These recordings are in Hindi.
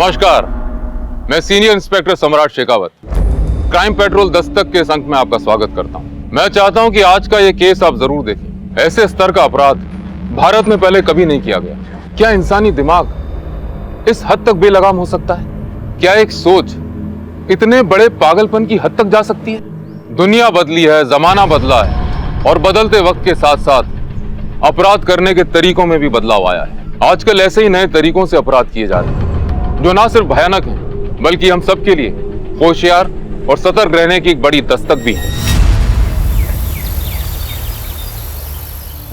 नमस्कार, मैं सीनियर इंस्पेक्टर सम्राट शेखावत क्राइम पेट्रोल दस्तक के इस अंक में आपका स्वागत करता हूं। मैं चाहता हूं कि आज का ये केस आप जरूर देखें। ऐसे स्तर का अपराध भारत में पहले कभी नहीं किया गया। क्या इंसानी दिमाग इस हद तक बेलगाम हो सकता है? क्या एक सोच इतने बड़े पागलपन की हद तक जा सकती है? दुनिया बदली है, जमाना बदला है और बदलते वक्त के साथ साथ अपराध करने के तरीकों में भी बदलाव आया है। आजकल ऐसे ही नए तरीकों से अपराध किए जा रहे हैं जो ना सिर्फ भयानक हैं बल्कि हम सबके लिए होशियार और सतर्क रहने की एक बड़ी दस्तक भी है।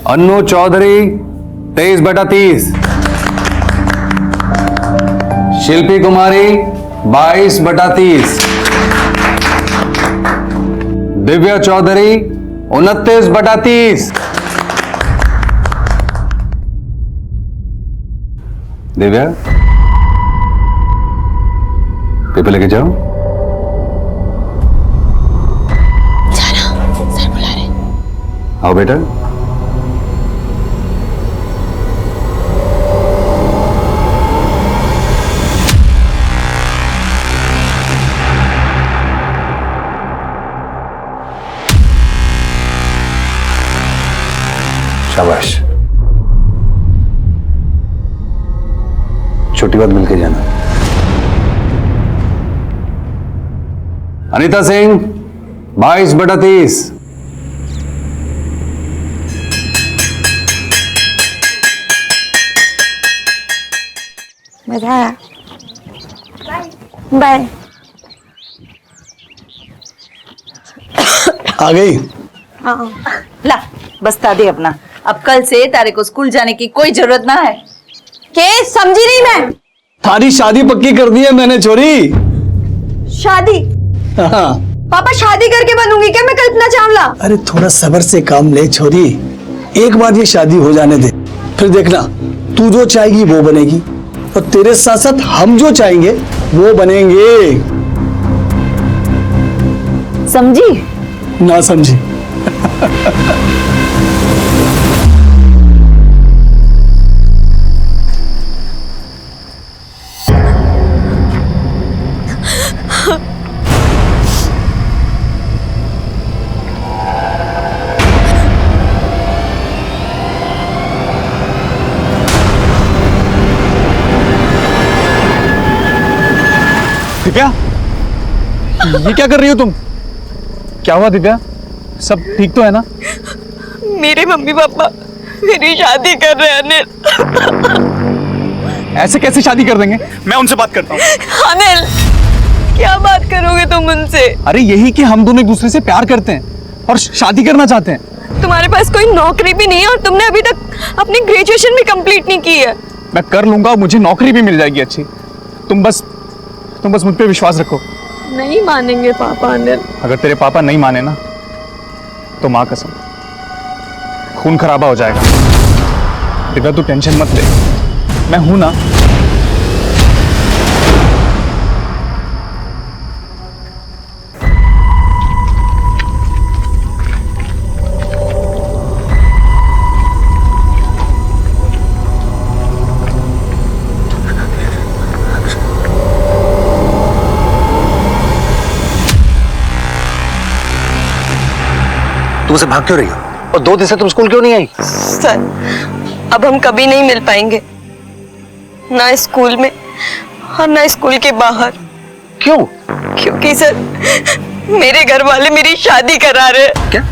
अन्नू चौधरी 23/30, शिल्पी कुमारी 22/30, दिव्या चौधरी 29/30। दिव्या, पेपर लेके जाओ। सर बुला रहे। आओ बेटा। शाबाश, छोटी बात मिलके जाना। अनीता सिंह 22/30, मजा आया। बाय। आ गई? हाँ। ला बस्ता दे अपना। अब कल से तारे को स्कूल जाने की कोई जरूरत ना है। के समझी नहीं मैं। थारी शादी पक्की कर दी है मैंने छोरी। शादी? हाँ। पापा शादी करके बनूंगी क्या मैं कल्पना चावला? अरे थोड़ा सब्र से काम ले छोरी, एक बार ये शादी हो जाने दे, फिर देखना तू जो चाहेगी वो बनेगी और तेरे साथ साथ हम जो चाहेंगे वो बनेंगे। समझी? ना समझी? दिव्या, ये क्या कर रही हो तुम? क्या हुआ दिव्या? सब ठीक तो है ना? मेरे मम्मी पापा मेरी शादी कर रहे हैं अनिल। ऐसे कैसे शादी कर देंगे? मैं उनसे बात करता हूँ। अनिल, क्या बात करोगे तुम उनसे? अरे यही कि हम दोनों एक दूसरे से प्यार करते हैं और शादी करना चाहते हैं। तुम्हारे पास कोई नौकरी भी नहीं है और तुमने अभी तक अपनी ग्रेजुएशन भी कंप्लीट नहीं की है। मैं कर लूंगा, मुझे नौकरी भी मिल जाएगी अच्छी। तुम बस मुझ पे विश्वास रखो। नहीं मानेंगे पापा अनिल। अगर तेरे पापा नहीं माने ना तो माँ कसम खून खराबा हो जाएगा। दिव्या तू टेंशन मत ले, मैं हूं ना। तुम उसे भाग क्यों रही हो? और 2 दिन से तुम स्कूल क्यों नहीं आई? सर, अब हम कभी नहीं मिल पाएंगे, ना स्कूल में और ना स्कूल के बाहर। क्यों? क्योंकि सर मेरे घर वाले मेरी शादी करा रहे हैं। क्या?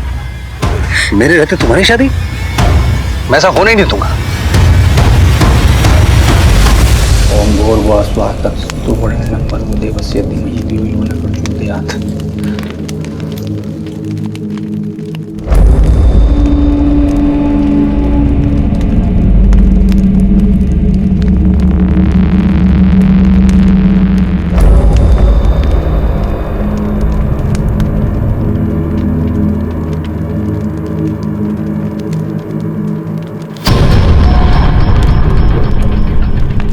मेरे रहते तुम्हारी शादी? मैं ऐसा होने नहीं दूंगा। ओम भूर्भुवः तत्सवितुर्वरेण्यं भर्गो देवस्य धीमहि धियो यो नः प्रचोदयात्।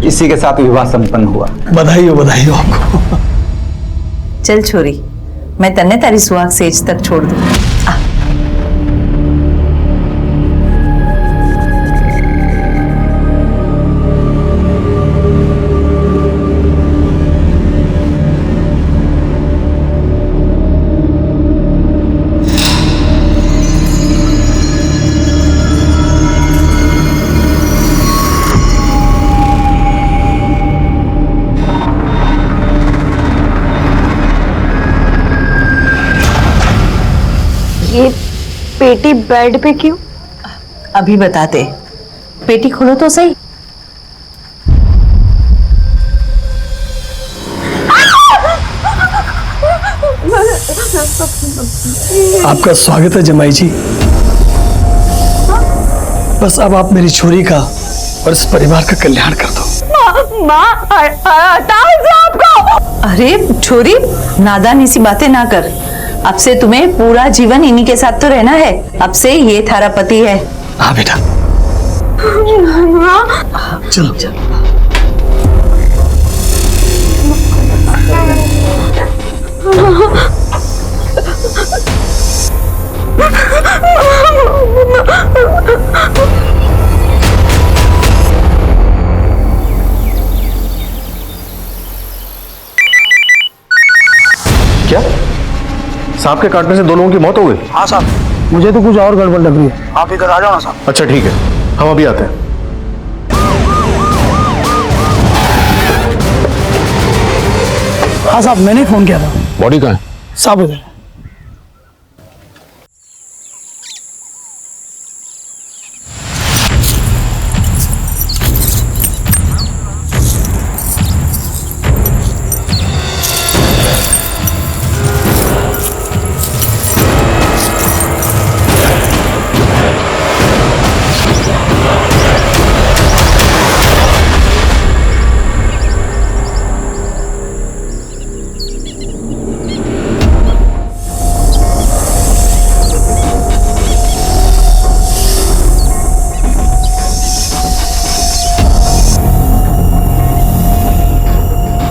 इसी के साथ विवाह संपन्न हुआ। बधाई हो आपको। चल छोरी, मैं तन्ने तारी सुहाग सेज तक छोड़ दूं। पेटी बेड पे क्यों? अभी बताते, पेटी खोलो तो सही। आपका स्वागत है जमाई जी। बस अब आप मेरी छोरी का और इस परिवार का कल्याण कर दो। माँ हटाओ इसे आपको। अरे छोरी, नादानी सी बातें ना कर। अब से तुम्हें पूरा जीवन इन्हीं के साथ तो रहना है। अब से ये थारा पति है। हाँ बेटा, चलो चलो। क्या सांप के काटने से 2 लोगों की मौत हो गई? हाँ साहब, मुझे तो कुछ और गड़बड़ लग रही है। आप इधर आ जाओ ना साहब। अच्छा ठीक है, हम अभी आते हैं। हाँ साहब, मैंने फोन किया था। बॉडी कहाँ है? साहब उधर।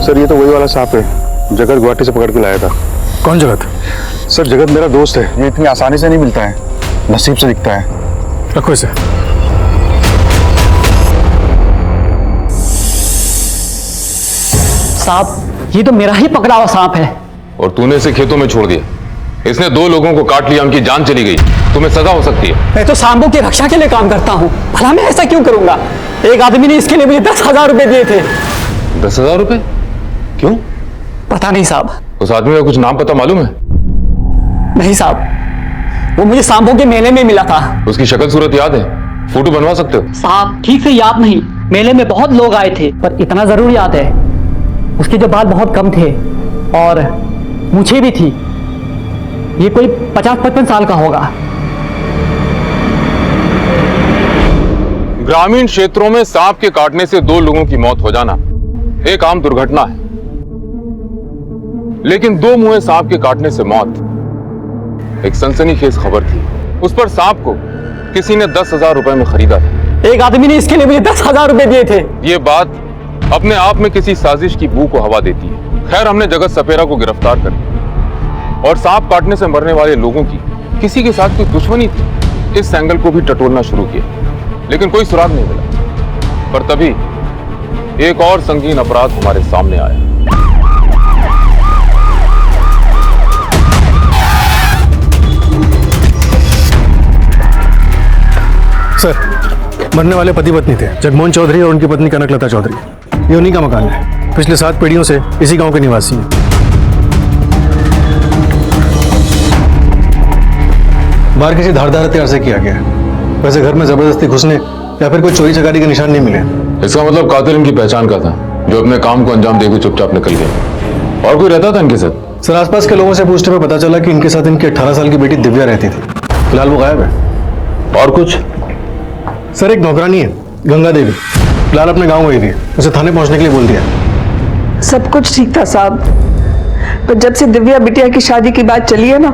सर ये तो वही वाला सांप है, जगत गुवाहाटी से पकड़ के लाया था। कौन जगत? सर जगत मेरा दोस्त है, ये इतनी आसानी से नहीं मिलता है, नसीब से दिखता है। रखो इसे। सांप, ये तो मेरा ही पकड़ा हुआ सांप है। और तूने इसे खेतों में छोड़ दिया। इसने 2 लोगों को काट लिया, उनकी जान चली गई। तुम्हें सजा हो सकती है। मैं तो सांपों की रक्षा के लिए काम करता हूँ, भला मैं ऐसा क्यों करूंगा? एक आदमी ने इसके लिए मुझे 10,000 रुपए दिए थे। 10,000 रुपए? क्यों? पता नहीं साहब। उस आदमी का कुछ नाम पता मालूम है? नहीं साहब, वो मुझे सांपों के मेले में मिला था। उसकी शक्ल सूरत याद है? फोटो बनवा सकते हो? साहब ठीक से याद नहीं, मेले में बहुत लोग आए थे, पर इतना जरूर याद है उसके जो बाल बहुत कम थे और मूछें भी थी। ये कोई 50-55 साल का होगा। ग्रामीण क्षेत्रों में सांप के काटने से 2 लोगों की मौत हो जाना एक आम दुर्घटना है, लेकिन 2 मुंहे सांप के काटने से मौत एक सनसनीखेज खबर थी। उस पर सांप को किसी ने 10,000 रुपए में खरीदा था। एक आदमी ने इसके लिए मुझे 10,000 रुपए दिए थे। ये बात अपने आप में किसी साजिश की बू को हवा देती है। खैर, हमने जगत सपेरा को गिरफ्तार कर लिया और सांप काटने से मरने वाले लोगों की किसी के साथ कोई दुश्मनी थी, इस एंगल को भी टटोलना शुरू किया, लेकिन कोई सुराग नहीं मिला। पर तभी एक और संगीन अपराध हमारे सामने आया। सर, मरने वाले पति पत्नी थे, जगमोहन चौधरी और उनकी पत्नी कनकलता चौधरी। ये उन्हीं का मकान है, पिछले 7 पीढ़ियों से इसी गांव के निवासी हैं। बाहर किसी धारदार हथियार से किया गया है। वैसे घर में जबरदस्ती घुसने या फिर कोई चोरी चकारी के निशान नहीं मिले। इसका मतलब कातिल इनकी पहचान का था, जो अपने काम को अंजाम देकर चुपचाप निकल गया। और कोई रहता था इनके साथ? सर, आसपास के लोगों से पूछने में पता चला कि इनके साथ इनकी 18 साल की बेटी दिव्या रहती थी। फिलहाल वो गायब है। और कुछ? सर, एक नौकरानी है, गंगा देवी, फिलहाल अपने गांव गई थी। उसे थाने पहुंचने के लिए बोल दिया। सब कुछ ठीक था साहब, पर जब से दिव्या बिटिया की शादी की बात चली है ना,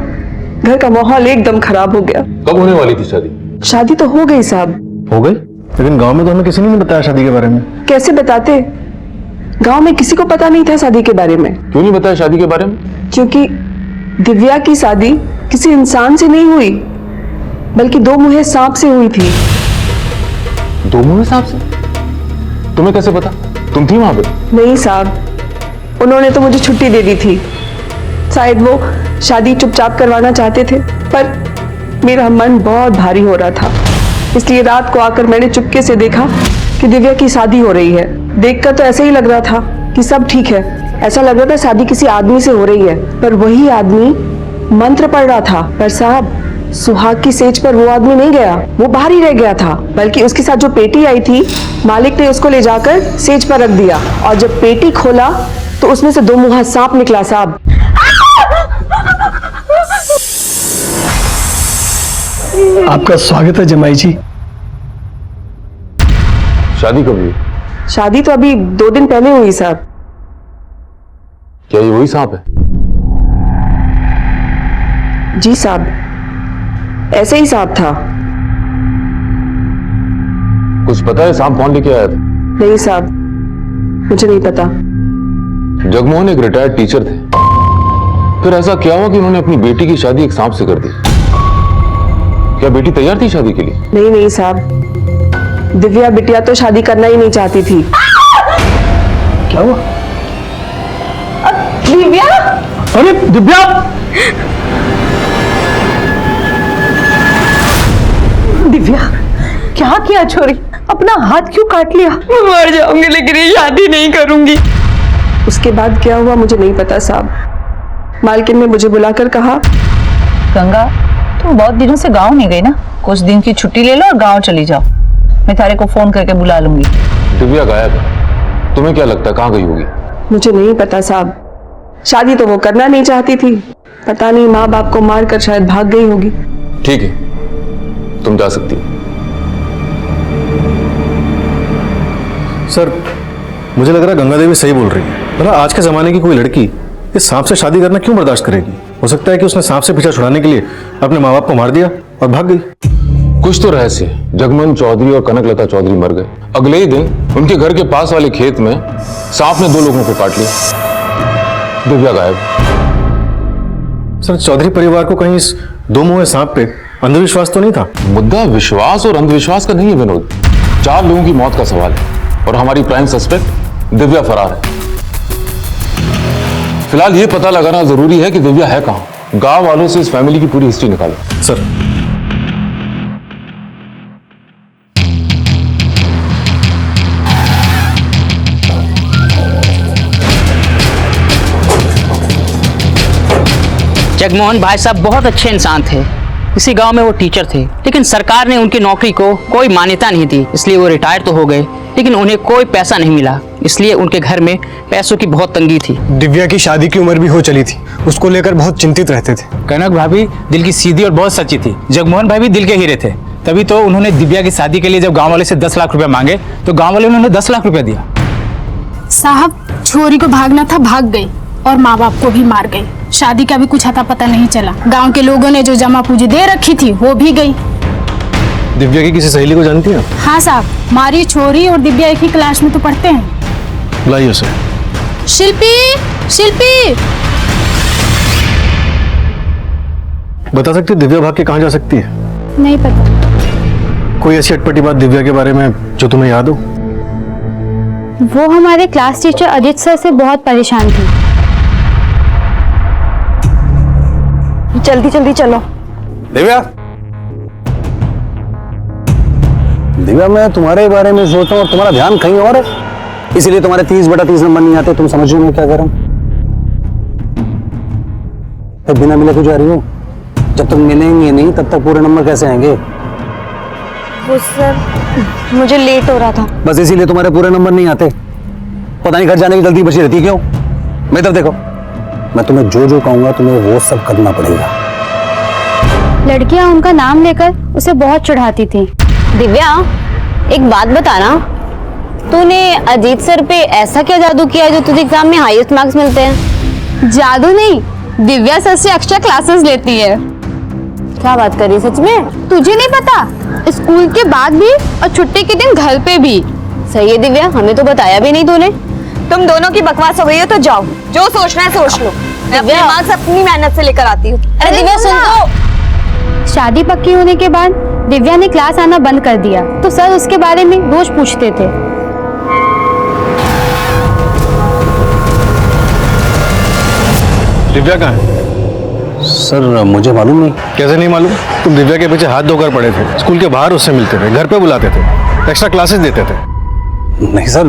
घर का माहौल एकदम खराब हो गया। कब होने वाली थी शादी? शादी तो हो गई साहब। हो गई? लेकिन गांव में तो हमें किसी ने नहीं बताया शादी के बारे में। कैसे बताते? गांव में किसी को पता नहीं था शादी के बारे में। क्यों नहीं बताया शादी के बारे में? क्योंकि दिव्या की शादी किसी इंसान से नहीं हुई, बल्कि 2 मुंहे सांप से हुई थी। 2 मुंहे सांप से? तुम्हें कैसे पता? तुम थी वहां पे? नहीं साहब, उन्होंने तो मुझे छुट्टी दे दी थी। शायद वो शादी चुपचाप करवाना चाहते थे, पर मेरा मन बहुत भारी हो रहा था, इसलिए रात को आकर मैंने चुपके से देखा कि दिव्या की शादी हो रही है। देखकर तो ऐसे ही लग रहा था कि सब ठीक है, ऐसा लग रहा था शादी किसी आदमी से हो रही है, पर वही आदमी मंत्र पढ़ रहा था। पर साहब, सुहाग की सेज पर वो आदमी नहीं गया, वो बाहर ही रह गया था। बल्कि उसके साथ जो पेटी आई थी, मालिक ने उसको ले जाकर सेज पर रख दिया और जब पेटी खोला तो उसमें से 2 मुंहा सांप निकला। साहब, आपका स्वागत है जमाई जी। शादी कब हुई? शादी तो अभी 2 दिन पहले हुई साहब। क्या ये वही सांप है? जी साहब, ऐसे ही सांप था। कुछ पता है सांप कौन लेके आया था? नहीं साहब, मुझे नहीं पता। जगमोहन एक रिटायर्ड टीचर थे, फिर ऐसा क्या हुआ कि उन्होंने अपनी बेटी की शादी एक सांप से कर दी? क्या बेटी तैयार थी शादी के लिए? नहीं नहीं साहब, दिव्या बिटिया तो शादी करना ही नहीं चाहती थी। क्या हुआ? दिव्या, अरे दिव्या! दिव्या, क्या किया छोरी? अपना हाथ क्यों काट लिया? मर जाऊंगी लेकिन ये शादी नहीं करूंगी। उसके बाद क्या हुआ मुझे नहीं पता साहब। मालकिन ने मुझे बुलाकर कहा, गंगा, तुम बहुत दिनों से गांव नहीं गई ना, कुछ दिन की छुट्टी ले लो और गांव चली जाओ। मैं तारे को फोन करके बुला लूंगी। दिव्या गायब है, तुम्हें क्या लगता है कहाँ गई होगी? मुझे नहीं पता साहब। शादी तो वो करना नहीं चाहती थी, पता नहीं माँ बाप को मारकर शायद भाग गई होगी। ठीक है, तुम जा सकती हो। सर, मुझे लग रहा है गंगा देवी सही बोल रही है। भला आज के जमाने की कोई लड़की इस सांप से शादी करना क्यों बर्दाश्त करेगी? हो सकता है कि उसने सांप से पीछा छुड़ाने के लिए अपने माँ बाप को मार दिया और भाग गई। कुछ तो रहस्य है। जगमोहन चौधरी और कनकलता चौधरी मर गए, अगले ही दिन उनके घर के पास वाले खेत में सांप ने 2 लोगों को काट लिया। दिव्या गायब। सर, चौधरी परिवार को कहीं इस 2 मुंहे सांप पे अंधविश्वास तो नहीं था? मुद्दा विश्वास और अंधविश्वास का नहीं है विनोद, 4 लोगों की मौत का सवाल है और हमारी प्राइम सस्पेक्ट दिव्या फरार है। फिलहाल ये पता लगाना जरूरी है कि दिव्या है कहां। गांव वालों से इस फैमिली की पूरी हिस्ट्री निकालो। सर, जगमोहन भाई साहब बहुत अच्छे इंसान थे। इसी गांव में वो टीचर थे, लेकिन सरकार ने उनकी नौकरी को कोई मान्यता नहीं दी, इसलिए वो रिटायर तो हो गए, लेकिन उन्हें कोई पैसा नहीं मिला, इसलिए उनके घर में पैसों की बहुत तंगी थी। दिव्या की शादी की उम्र भी हो चली थी, उसको लेकर बहुत चिंतित रहते थे। कनक भाभी दिल की सीधी और बहुत सच्ची थी। जगमोहन भाई भी दिल के हीरे थे, तभी तो उन्होंने दिव्या की शादी के लिए जब गांव वाले से 10 लाख रुपए मांगे तो गांव वाले उन्होंने 10 लाख रुपए दिया। साहब, छोरी को भागना था, भाग गई और माँ बाप को भी मार गई। शादी का भी कुछ अता पता नहीं चला। गांव के लोगों ने जो जमा पूंजी दे रखी थी वो भी गई। दिव्या की किसी सहेली को जानती हैं? हाँ साहब, मारी छोरी और दिव्या एक ही क्लास में तो पढ़ते हैं। बुलाइए उसे। शिल्पी, शिल्पी, बता सकती है दिव्या भाग के कहाँ जा सकती है? नहीं पता। कोई ऐसी अटपटी बात दिव्या के बारे में जो तुम्हें याद हो? वो हमारे क्लास टीचर अजित सर से बहुत परेशान थी। जल्दी जल्दी चलो। दिव्या, दिव्या, मैं तुम्हारे बारे में सोचता हूँ और तुम्हारा ध्यान कहीं और है, इसीलिए तुम्हारे 30/30 नंबर नहीं आते। तुम समझ रहे हो मैं क्या कर रहा हूँ? बिना मिले क्यों जा रही हो? जब तक मिलेंगे नहीं तब तक पूरे नंबर कैसे आएंगे? वो सर, मुझे लेट हो रहा था। बस इसीलिए तुम्हारे पूरे नंबर नहीं आते। पता नहीं घर जाने की जल्दी बची रहती क्यों? मैं इधर देखो, मैं तुम्हें जो जो कहूंगा तुम्हें वो सब करना पड़ेगा। लड़कियां उनका नाम लेकर उसे बहुत चिढ़ाती थी। दिव्या, एक बात बताना, तूने अजीत सर पे ऐसा क्या जादू किया जो तुझे एग्जाम में हाईएस्ट मार्क्स मिलते हैं? जादू नहीं, दिव्या सर से एक्स्ट्रा क्लासेस लेती है। क्या बात कर रही, सच में? तुझे नहीं पता? स्कूल के बाद भी और छुट्टी के दिन घर पे भी। सही है दिव्या, हमें तो बताया भी नहीं तूने। तुम दोनों की बकवास हो गई है तो जाओ, जो सोचना है सोच लो। मैं अपने मार्क्स अपनी मेहनत से लेकर आती हूँ। अरे दिव्या सुन तो। शादी पक्की होने के बाद दिव्या ने क्लास आना बंद कर दिया, तो सर उसके बारे में रोज पूछते थे। दिव्या कहाँ है? सर, मुझे मालूम नहीं। कैसे नहीं मालूम? तुम दिव्या के पीछे हाथ धोकर पड़े थे, स्कूल के बाहर उससे मिलते थे, घर पे बुलाते थे, एक्स्ट्रा क्लासेस देते थे। नहीं सर,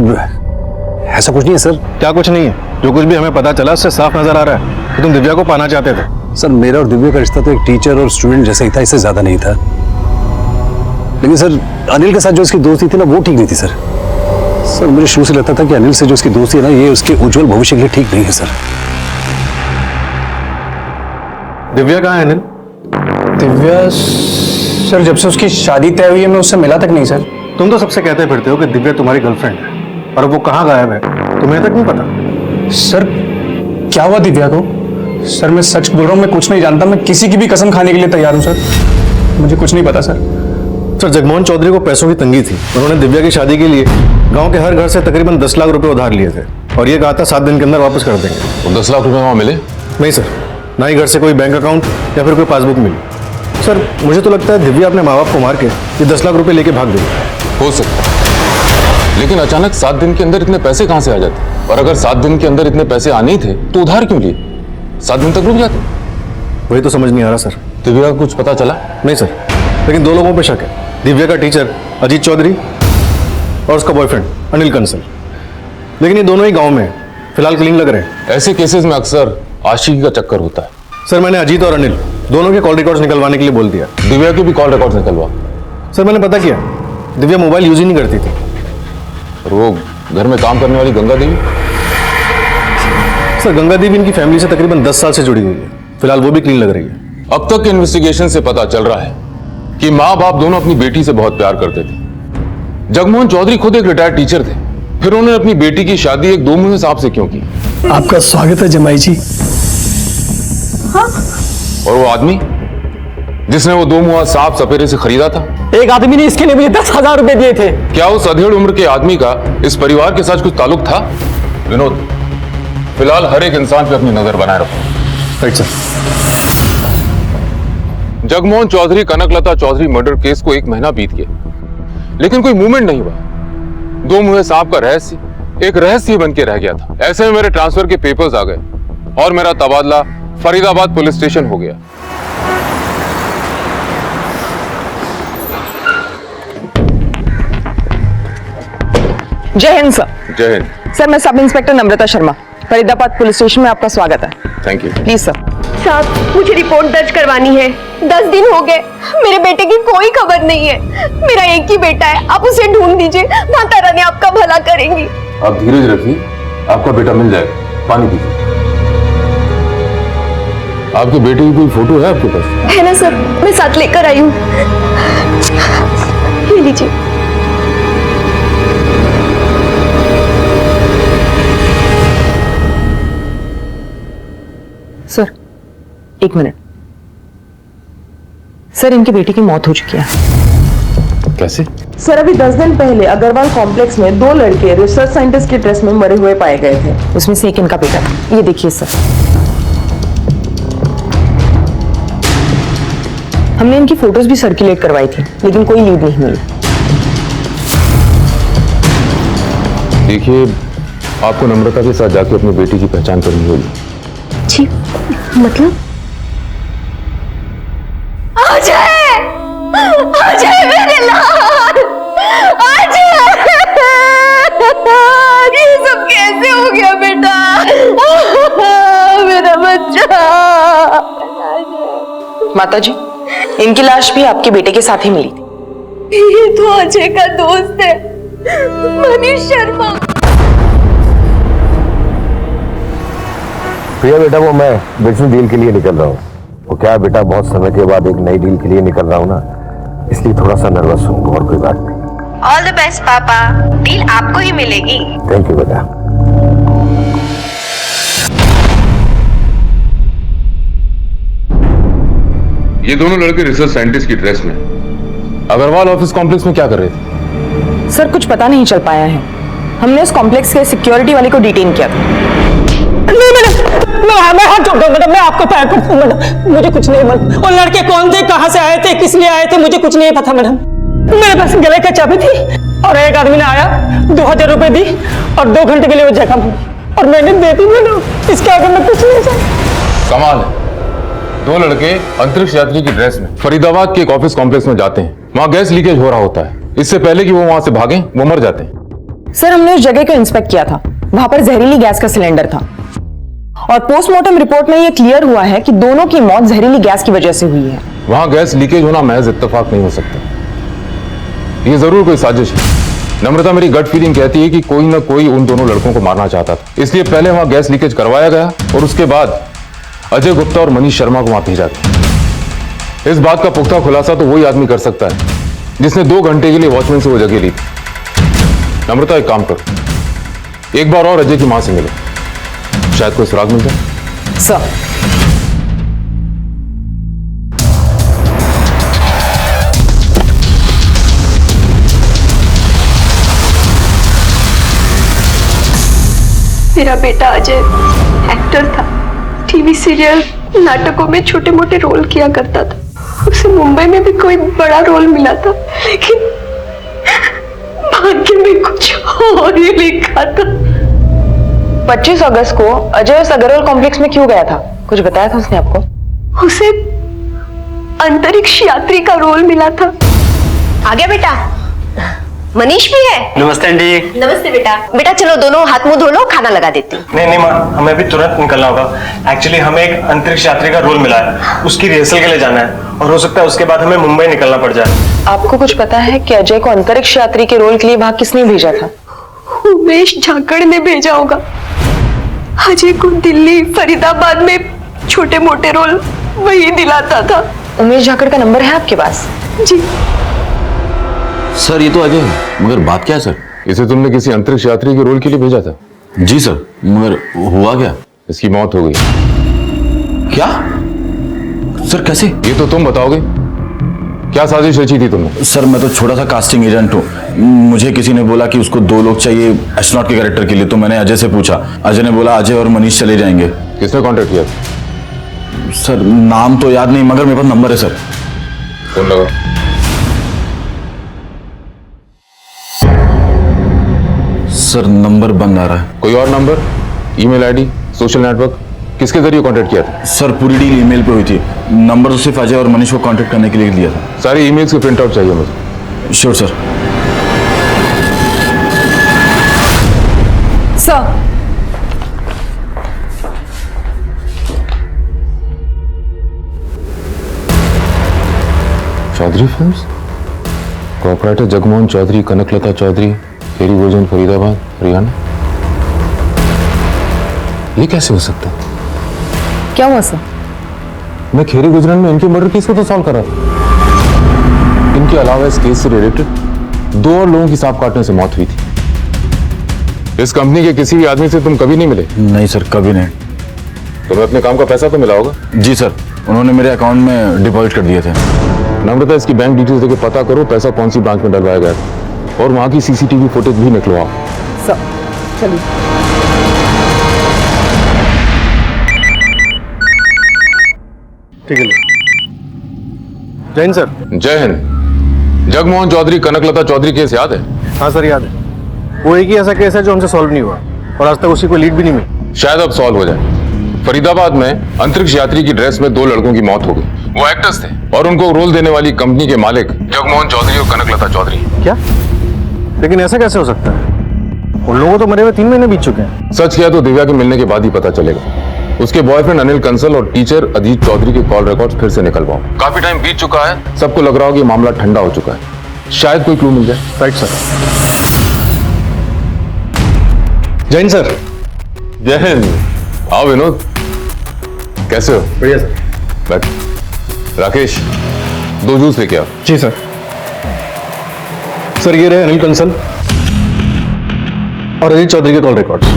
ऐसा कुछ नहीं है सर। क्या कुछ नहीं है? जो कुछ भी हमें पता चला उससे साफ नजर आ रहा है कि तुम दिव्या को पाना चाहते थे। सर मेरा और दिव्या का रिश्ता तो एक टीचर और स्टूडेंट जैसा ही था, इससे ज्यादा नहीं था। लेकिन सर अनिल के साथ जो उसकी दोस्ती थी ना वो ठीक नहीं थी सर। सर मुझे शुरू से लगता था कि अनिल से जो उसकी दोस्ती है ना ये उसके उज्जवल भविष्य के लिए ठीक नहीं है सर। दिव्या कहाँ है अनिल? दिव्या सर जब से उसकी शादी तय हुई है मैं उससे मिला तक नहीं सर। तुम तो सबसे कहते फिरते हो कि दिव्या तुम्हारी गर्लफ्रेंड है, और वो कहाँ गायब है तुम्हें तक नहीं पता। सर क्या हुआ दिव्या को? सर मैं सच बोल रहा हूँ, मैं कुछ नहीं जानता। मैं किसी की भी कसम खाने के लिए तैयार हूँ सर, मुझे कुछ नहीं पता सर। सर जगमोहन चौधरी को पैसों की तंगी थी। उन्होंने दिव्या की शादी के लिए गांव के हर घर से तकरीबन 10 लाख रुपए उधार लिए थे और ये कहा था 7 दिन के अंदर वापस कर देंगे। तो 10 लाख रुपए वहां मिले? नहीं सर, ना ही घर से कोई बैंक अकाउंट या फिर कोई पासबुक मिली। सर मुझे तो लगता है दिव्या अपने माँ बाप को मार के ये 10 लाख रुपए लेके भाग गई। हो सकता, लेकिन अचानक 7 दिन के अंदर इतने पैसे कहां से आ जाते? और अगर 7 दिन के अंदर इतने पैसे आने ही थे तो उधार क्यों लिए? 7 दिन तक रुक जाते। वही तो समझ नहीं आ रहा सर। दिव्या का कुछ पता चला? नहीं सर, लेकिन 2 लोगों पे शक है, दिव्या का टीचर अजीत चौधरी और उसका बॉयफ्रेंड अनिल कंसल। लेकिन ये दोनों ही गांव में हैं, फिलहाल क्लीन लग रहे हैं। ऐसे केसेस में अक्सर आशिकी का चक्कर होता है। सर मैंने अजीत और अनिल दोनों के कॉल रिकॉर्ड्स निकलवाने के लिए बोल दिया। दिव्या के भी कॉल रिकॉर्ड्स निकलवा। सर मैंने पता किया, दिव्या मोबाइल यूज ही नहीं करती थी। और वो घर में काम करने वाली गंगा देवी? सर गंगा देवी इनकी फैमिली से तकरीबन 10 साल से जुड़ी हुई है, फिलहाल वो भी क्लीन लग रही है। अब तक के इन्वेस्टिगेशन से पता चल रहा है कि माँ बाप दोनों अपनी बेटी से बहुत प्यार करते थे। जगमोहन चौधरी खुद एक रिटायर्ड टीचर थे, फिर उन्होंने अपनी बेटी की शादी एक 2 मुंहे सांप से क्यों की? आपका स्वागत है जमाई जी। हाँ? और वो आदमी जिसने वो 2 मुंहा सांप सपेरे से खरीदा था? एक आदमी ने इसके लिए मुझे 10,000 रुपए दिए थे। क्या उस अधेड़ उम्र के आदमी का इस परिवार के साथ कुछ ताल्लुक था? विनोद, फिलहाल हर एक इंसान पे अपनी नजर बनाए रखो। Right sir. Jagmohan Chaudhary Kanaklata Chaudhary murder case को 1 महीना बीत गया, लेकिन कोई मूवमेंट नहीं हुआ। 2 मुंहे सांप का रहस्य एक रहस्य बन के रह गया था। ऐसे में मेरे ट्रांसफर के पेपर्स आ गए और मेरा तबादला फरीदाबाद पुलिस स्टेशन हो गया। जय हिंद सर। जय हिंद। सर मैं सब इंस्पेक्टर नम्रता शर्मा, फरीदाबाद पुलिस स्टेशन में आपका स्वागत है। Thank you. Please sir. साहब मुझे रिपोर्ट दर्ज करवानी है। 10 दिन हो गए, मेरे बेटे की कोई खबर नहीं है। मेरा एक ही बेटा है, आप उसे ढूंढ दीजिए, माता रानी आपका भला करेंगी। आप धीरज रखिए, आपका बेटा मिल जाएगा। पानी पीजिए। आपके बेटे की कोई फोटो है आपके पास? है ना सर, मैं साथ लेकर आई हूँ। ये लीजिए। Sir 1 minute. सर इनकी बेटी की मौत हो चुकी है। कैसे? सर अभी 10 दिन पहले अग्रवाल कॉम्प्लेक्स में 2 लड़के रिसर्च साइंटिस्ट के ड्रेस में मरे हुए पाए गए थे। उसमें से एक इनका बेटा था। ये देखिए सर। हमने इनकी फोटोज भी सर्कुलेट करवाई थी, लेकिन कोई लीड नहीं मिली। देखिए, आपको नम्रता के साथ जाके अपनी बेटी की पहचान करनी होगी। जी, मतलब? अजय मेरे लाल, अजय! ये सब कैसे हो गया बेटा? मेरा बच्चा। माताजी, इनकी लाश भी आपके बेटे के साथ ही मिली थी। ये तो अजय का दोस्त है, मनीष शर्मा। प्रिया बेटा, वो मैं बिजनेस डील के लिए निकल रहा हूँ। वो क्या बेटा, बहुत समय के बाद एक नई डील के लिए निकल रहा हूँ ना, इसलिए थोड़ा सा नर्वस हूँ, और कोई बात नहीं। ऑल द बेस्ट पापा, डील आपको ही मिलेगी। थैंक यू बेटा। ये दोनों लड़के रिसर्च साइंटिस्ट की ड्रेस में अग्रवाल ऑफिस कॉम्प्लेक्स में क्या कर रहे थे? सर कुछ पता नहीं चल पाया है। हमने उस कॉम्प्लेक्स के सिक्योरिटी वाले को डिटेन किया था। नहीं मैडम, मैं हाथ जोड़ता हूं मैडम, मैं आपको पैर पड़ता हूं मैडम, मुझे कुछ नहीं मालूम। और लड़के कौन थे, कहां से आए थे, किस लिए आए थे, मुझे कुछ नहीं पता मैडम। मेरे पास गले का चाबी थी और एक आदमी ने आया, 2000 रुपए दी और 2 घंटे के लिए वो जगह मांगी और मैंने दे दी मैडम। इसके आगे मैं कुछ नहीं जानता। कमाल है, 2 लड़के अंतरिक्ष यात्री की ड्रेस में फरीदाबाद के एक ऑफिस कॉम्प्लेक्स में जाते हैं। वहां गैस लीकेज हो रहा होता है। इससे पहले कि वो वहां से भागें, वो मर जाते हैं। सर हमने उस जगह को इंस्पेक्ट किया था, वहां पर जहरीली गैस का सिलेंडर था। और पोस्टमार्टम रिपोर्ट में ये क्लियर हुआ है कि दोनों की मौत जहरीली गैस की वजह से हुई है। वहां गैस लीकेज होना महज इत्तेफाक नहीं हो सकता, ये जरूर कोई साजिश है। नम्रता, मेरी गट फीलिंग कहती है कि कोई ना कोई उन दोनों लड़कों को मारना चाहता था, इसलिए पहले वहां गैस लीकेज करवाया गया और उसके बाद अजय गुप्ता और मनीष शर्मा को वहां भेजा गया। इस बात का पुख्ता खुलासा तो वही आदमी कर सकता है जिसने 2 घंटे के लिए वॉचमैन से वो जगह ली थी। नम्रता, एक काम करो, एक बार और अजय की मां से मिलो, शायद कोई सुराग मिल जाए। सर, मेरा बेटा अजय एक्टर था, टीवी सीरियल नाटकों में छोटे मोटे रोल किया करता था। उसे मुंबई में भी कोई बड़ा रोल मिला था, लेकिन भाग्य में कुछ और ही लिखा था। 25 अगस्त को अजय उस अग्रवाल कॉम्प्लेक्स में क्यों गया था? कुछ बताया था उसने आपको? उसे अंतरिक्ष यात्री का रोल मिला था। आ गया बेटा? मनीष भी है? नमस्ते आंटी। नमस्ते बेटा। बेटा चलो दोनों हाथ मुंह धो लो, खाना लगा देती हूँ। नहीं माँ, हमें भी तुरंत निकलना होगा। एक्चुअली हमें एक अंतरिक्ष यात्री का रोल मिला है, उसकी रिहर्सल के लिए जाना है और हो सकता है उसके बाद हमें मुंबई निकलना पड़ जाए। आपको कुछ पता है कि अजय को अंतरिक्ष यात्री के रोल के लिए वहां किसने भेजा था? उमेश झाकड़ ने भेजा होगा। अजय को दिल्ली, फरीदाबाद में छोटे मोटे रोल वही दिलाता था। उमेश झाकड़ का नंबर है आपके पास? जी सर, ये तो अजय है, मगर बात क्या है सर? इसे तुमने किसी अंतरिक्ष यात्री के रोल के लिए भेजा था? जी सर, मगर हुआ क्या? इसकी मौत हो गई। क्या सर, कैसे? ये तो तुम बताओगे, क्या साजिश रची थी तुमने? सर, मैं तो छोटा सा कास्टिंग एजेंट हूँ। मुझे किसी ने बोला कि उसको 2 लोग चाहिए एस्ट्रोनॉट के कैरेक्टर के लिए, तो मैंने अजय से पूछा। अजय ने बोला अजय और मनीष चले जाएंगे। किसने कांटेक्ट किया? सर, नाम तो याद नहीं, मगर मेरे पास नंबर है सर। फोन लगा। सर, नंबर बंद आ रहा है। कोई और number, email ID, social network, किसके जरिए कांटेक्ट किया था? सर, पूरी डील ईमेल पे हुई थी। नंबर तो सिर्फ अजय और मनीष को कांटेक्ट करने के लिए लिया था। सारी ईमेल्स के प्रिंट आउट चाहिए मुझे। Sure sir. Sir, Chaudhary films, corporator Jagmohan Chaudhary, Kanaklata Chaudhary, Kheri भोजन, फरीदाबाद, हरियाणा। ये कैसे हो सकता है? क्या हुआ सर? मैं खेरी गुजरन में इनके मर्डर केस को तो सॉल्व कर रहा था। इनके अलावा इस केस से रिलेटेड 2 और लोगों की सांप काटने से मौत हुई थी। इस कंपनी के किसी भी आदमी से तुम कभी नहीं मिले? नहीं सर, कभी नहीं। तुम्हें अपने काम का पैसा तो मिला होगा? जी सर, उन्होंने मेरे अकाउंट में डिपॉजिट कर दिए थे। नम्रता, इसकी बैंक डिटेल्स देके पता करो पैसा कौन सी ब्रांच में डलवाया गया था और वहां की सीसीटीवी फुटेज भी निकलवाओ। सर, चलिए। ठीक है। जय हिंद सर। जय हिंद। जगमोहन चौधरी, कनकलता चौधरी केस याद है? हाँ सर, याद है। वो एक ही ऐसा केस है जो हमसे सॉल्व नहीं हुआ और आज तक उसी को लीड भी नहीं मिली। शायद अब सॉल्व हो जाए। फरीदाबाद में अंतरिक्ष यात्री की ड्रेस में 2 लड़कों की मौत हो गई। वो एक्टर्स थे और उनको रोल देने वाली कंपनी के मालिक जगमोहन चौधरी और कनकलता चौधरी। क्या? लेकिन ऐसा कैसे हो सकता है? उन लोगों को तो मरे हुए 3 महीने बीत चुके हैं। सच किया तो दिव्या के मिलने के बाद ही पता चलेगा। उसके बॉयफ्रेंड अनिल कंसल और टीचर अजीत चौधरी के कॉल रिकॉर्ड्स फिर से निकलवाओ। काफी टाइम बीत चुका है, सबको लग रहा हो कि मामला ठंडा हो चुका है। शायद कोई क्लू मिल जाए। Right sir. जय हिंद सर। जय हिंद। आओ विनोद, कैसे हो? बढ़िया सर। बैठ। राकेश, 2 जूस लेके आओ। जी सर। सर, ये रहे अनिल कंसल और अजीत चौधरी के कॉल रिकॉर्ड्स।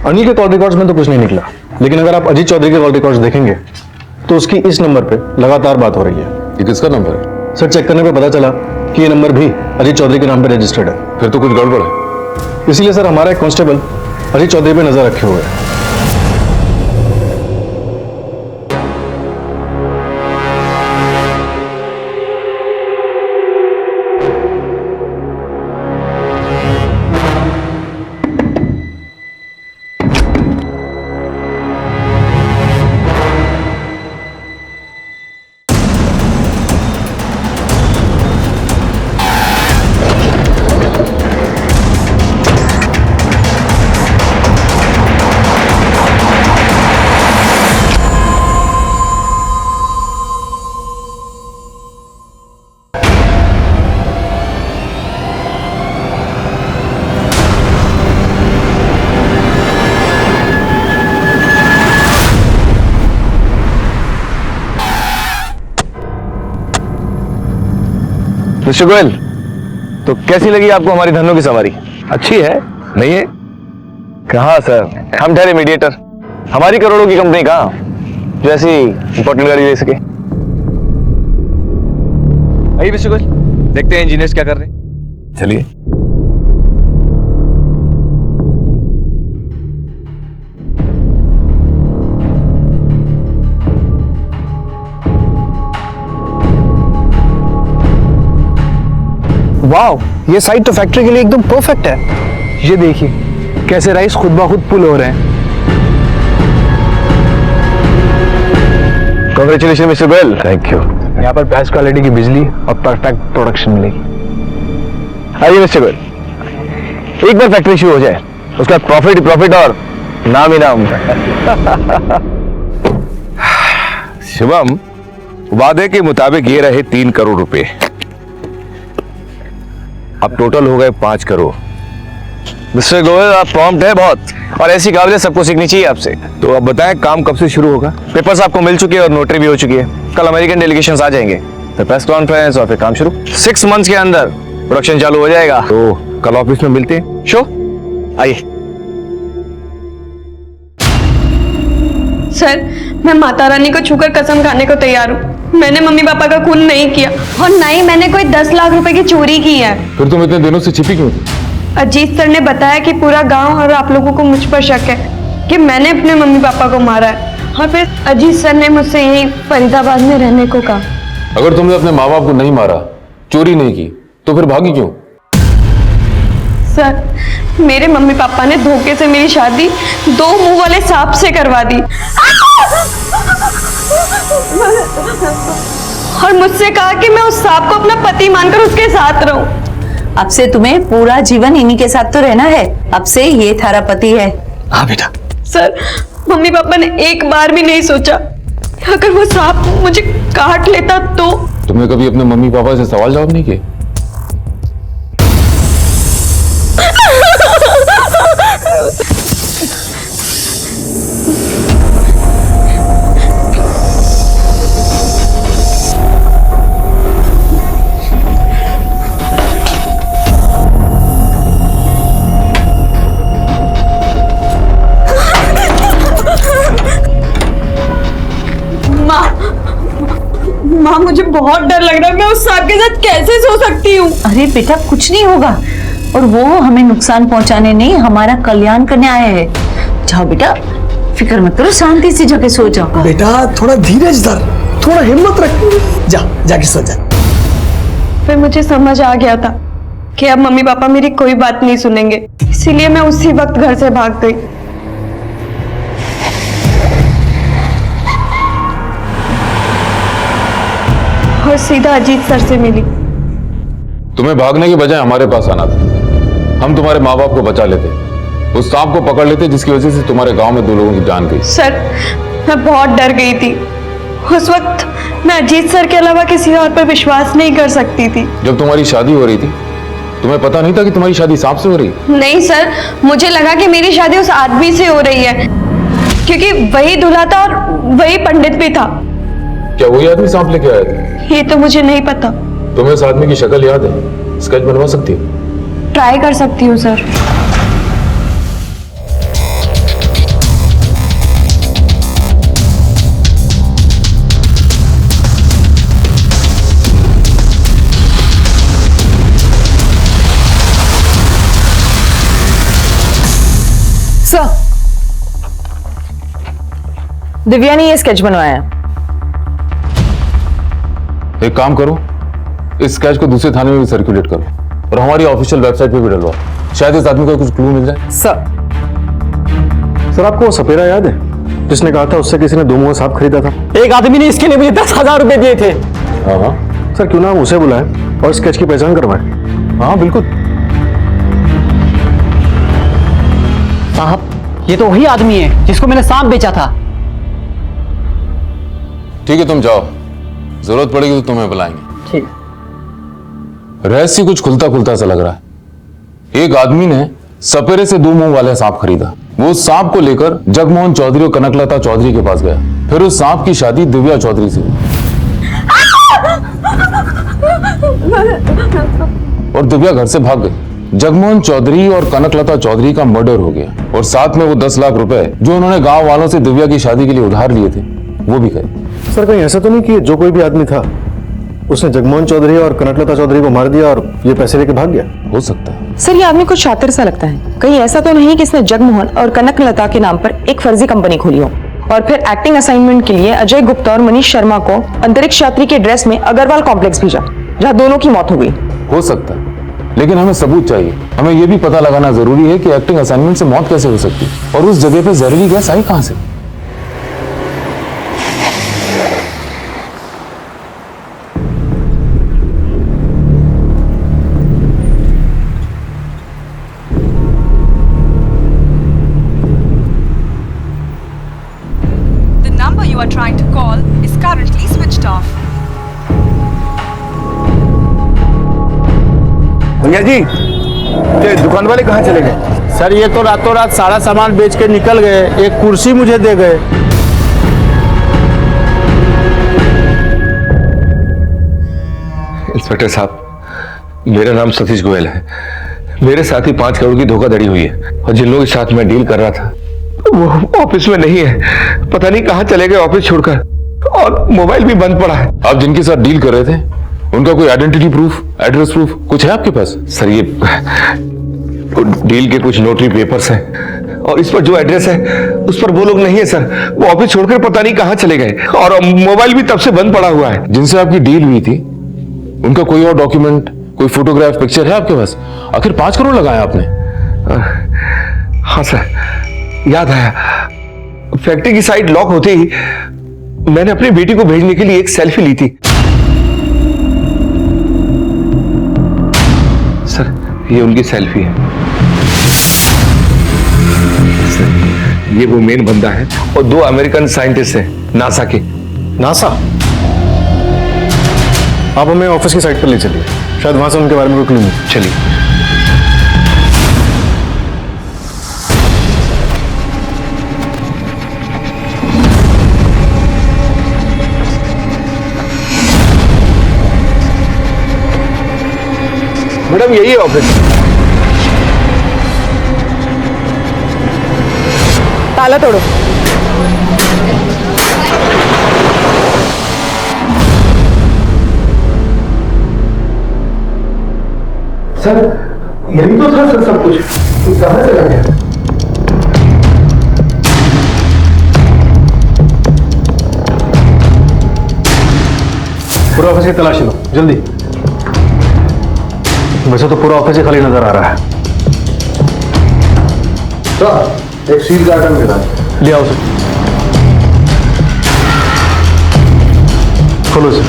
अनिल के कॉल रिकॉर्ड्स में तो कुछ नहीं निकला, लेकिन अगर आप अजीत चौधरी के कॉल रिकॉर्ड्स देखेंगे तो उसकी इस नंबर पे लगातार बात हो रही है। ये किसका नंबर है? सर, चेक करने पे पता चला कि ये नंबर भी अजीत चौधरी के नाम पे रजिस्टर्ड है। फिर तो कुछ गड़बड़ है। इसीलिए सर हमारा एक कांस्टेबल अजीत चौधरी पे नजर रखे हुए है। मिस्टर गोयल, तो कैसी लगी आपको हमारी धनों की सवारी? अच्छी है? नहीं है? कहाँ सर, हम ठहरे मीडिएटर, हमारी करोड़ों की कंपनी कहाँ जो ऐसी इंपॉर्टेंट गाड़ी ले सके। आइए मिस्टर गोयल, देखते हैं इंजीनियर्स क्या कर रहे हैं। चलिए। वाओ, ये साइट तो फैक्ट्री के लिए एकदम परफेक्ट है। ये देखिए कैसे राइस खुद ब खुद पुल हो रहे हैं। Congratulation mister Goyal. Thank you. यहाँ पर बेस्ट क्वालिटी की बिजली और परफेक्ट प्रोडक्शन मिलेगी। आइए मिस्टर गोयल, एक बार फैक्ट्री शुरू हो जाए उसका प्रॉफिट ही प्रॉफिट और नाम ही नाम। शिवम, वादे के मुताबिक ये रहे 3 करोड़ रुपए, अब टोटल हो गए 5 करोड़। मिस्टर गोयल, आप प्रॉम्प्ट है बहुत और ऐसी काबिलियत सबको सीखनी चाहिए आपसे। तो अब बताएं काम कब से शुरू होगा? पेपर्स आपको मिल चुके हैं और नोटरी भी हो चुकी है। कल अमेरिकन डेलीगेशंस आ जाएंगे, तो प्रेस कॉन्फ्रेंस और फिर काम शुरू। 6 मंथ्स के अंदर प्रोडक्शन चालू हो जाएगा। तो कल ऑफिस में मिलते हैं। शो आइए। सर, मैं माता रानी को छूकर कसम खाने को तैयार हूँ, मैंने मम्मी पापा का खून नहीं किया और ना ही मैंने कोई 10 लाख रुपए की चोरी की है। फिर तुम इतने दिनों से छिपी क्यों थी? अजीत सर ने बताया कि पूरा गांव और आप लोगों को मुझ पर शक है कि मैंने अपने मम्मी पापा को मारा है, और फिर अजीत सर ने मुझसे यही फरीदाबाद में रहने को कहा। अगर तुमने अपने माँ बाप को नहीं मारा, चोरी नहीं की, तो फिर भागी क्यों? सर, मेरे मम्मी पापा ने धोखे से मेरी शादी 2 मुंह वाले सांप से करवा दी और मुझसे कहा कि मैं उस सांप को अपना पति मानकर उसके साथ रहूं। अब से तुम्हें पूरा जीवन इन्हीं के साथ तो रहना है। अब से ये थारा पति है। हाँ बेटा। सर, मम्मी पापा ने एक बार भी नहीं सोचा कि अगर वो सांप मुझे काट लेता तो। तुमने कभी अपने मम्मी पापा से सवाल जवाब नहीं किए? माँ, मुझे बहुत डर लग रहा है, मैं उस सांप के साथ कैसे सो सकती हूँ? अरे बेटा, कुछ नहीं होगा, और वो हमें नुकसान पहुंचाने नहीं, हमारा कल्याण करने आए हैं। जाओ बेटा, फिक्र मत करो, शांति से जाके सो जाओ। बेटा थोड़ा धीरज धर, थोड़ा हिम्मत रख, जाके सो जा। फिर मुझे समझ आ गया था कि अब मम्मी पापा मेरी कोई बात नहीं सुनेंगे, इसीलिए मैं उसी वक्त घर से भाग गई। और सीधा अजीत सर से मिली। तुम्हें भागने की बजाय हमारे पास आना था, हम तुम्हारे माँ बाप को बचा लेते, उस सांप को पकड़ लेते जिसकी वजह से तुम्हारे गांव में 2 लोगों की जान गई। सर, मैं बहुत डर गई थी। उस वक्त मैं अजीत सर के अलावा किसी और पर विश्वास नहीं कर सकती थी। जब तुम्हारी शादी हो रही थी, तुम्हें पता नहीं था कि तुम्हारी शादी सांप से हो रही? नहीं सर, मुझे लगा कि मेरी शादी उस आदमी से हो रही है, क्योंकि वही दूल्हा था और वही पंडित भी था। क्या वही आदमी सांप लेके आया था? ये तो मुझे नहीं पता। तुम्हें उस आदमी की शक्ल याद है? स्केच बनवा सकती हो? ट्राई कर सकती हूँ सर। सर, दिव्या ने ये स्केच बनवाया है। एक काम करो, इस स्केच को दूसरे थाने में भी सर्कुलेट करो और हमारी ऑफिशियल वेबसाइट पे भी डलवाओ, शायद इस आदमी को कुछ क्लू मिल जाए। सर आपको वो सपेरा याद है जिसने कहा था उससे किसी ने 2 मुंह सांप खरीदा था? एक आदमी ने इसके लिए मुझे 10,000 रुपए दिए थे। हाँ सर, क्यों ना हम उसे बुलाएं और स्केच की पहचान करवाएं? हाँ बिल्कुल। साहब, ये तो वही आदमी है जिसको मैंने सांप बेचा था। ठीक है, तुम जाओ, जरूरत पड़ेगी तो तुम्हें बुलाएंगे। ठीक। रहस्य कुछ खुलता खुलता सा लग रहा है। एक आदमी ने सपेरे से 2 मुंह वाले सांप खरीदा, वो सांप को लेकर जगमोहन चौधरी और कनकलता चौधरी के पास गया, फिर उस सांप की शादी दिव्या चौधरी से हुई। और दिव्या घर से भाग गई। जगमोहन चौधरी और कनकलता चौधरी का मर्डर हो गया और साथ में वो 10 लाख रुपए जो उन्होंने गांव वालों से दिव्या की शादी के लिए उधार लिए थे वो भी गए। सर कहीं ऐसा तो नहीं कि जो कोई भी आदमी था उसने जगमोहन चौधरी और कनकलता चौधरी को मार दिया और ये पैसे लेके भाग गया? हो सकता है। सर ये आदमी कुछ शातिर सा लगता है। कहीं ऐसा तो नहीं कि इसने जगमोहन और कनकलता के नाम पर एक फर्जी कंपनी खोली हो और फिर एक्टिंग असाइनमेंट के लिए अजय गुप्ता और मनीष शर्मा को अंतरिक्ष यात्री के ड्रेस में अग्रवाल कॉम्प्लेक्स भेजा जहां दोनों की मौत हो गई। हो सकता है, लेकिन हमें सबूत चाहिए। हमें यह भी पता लगाना जरूरी है कि एक्टिंग असाइनमेंट से मौत कैसे हो सकती है और उस जगह पे जहरीली गैस आई कहां से। Trying to call is currently switched off. भैया जी ये दुकान वाले कहाँ चले गए? सर ये तो रातों रात सारा सामान बेच के निकल गए, एक कुर्सी मुझे दे गए। इंस्पेक्टर साहब, मेरा नाम सतीश गोयल है। मेरे साथ ही 5 करोड़ की धोखाधड़ी हुई है और जिन लोगों के साथ मैं डील कर रहा था वो ऑफिस में नहीं है। पता नहीं कहाँ चले गए ऑफिस छोड़कर, और मोबाइल भी बंद पड़ा है। आप जिनके साथ डील कर रहे थे उनका कोई आइडेंटिटी प्रूफ, एड्रेस प्रूफ कुछ है आपके पास? सर ये डील के कुछ नोटरी पेपर्स हैं और इस पर जो एड्रेस है उस पर वो लोग नहीं है सर। वो ऑफिस छोड़कर पता नहीं कहाँ चले गए और मोबाइल भी तब से बंद पड़ा हुआ है। जिनसे आपकी डील हुई थी उनका कोई और डॉक्यूमेंट, कोई फोटोग्राफ, पिक्चर है आपके पास? आखिर 5 करोड़ लगाया आपने। हाँ सर, याद आया। फैक्ट्री की साइट लॉक होते ही मैंने अपनी बेटी को भेजने के लिए एक सेल्फी ली थी। सर ये उनकी सेल्फी है। सर ये वो मेन बंदा है और 2 अमेरिकन साइंटिस्ट हैं नासा के। नासा? आप हमें ऑफिस की साइट पर ले चलिए, शायद वहां से उनके बारे में कोई क्लू मिले। चलिए। मैडम यही है ऑफिस। ताला तोड़ो। सर यही तो था सर सब कुछ, कहां चला गया? पूरा ऑफिस की तलाशी लो जल्दी। वैसे तो पूरा ऑफिस ही खाली नजर आ रहा है। तो एक सील गार्डन मिला, ले आओ सर। खोलो सर।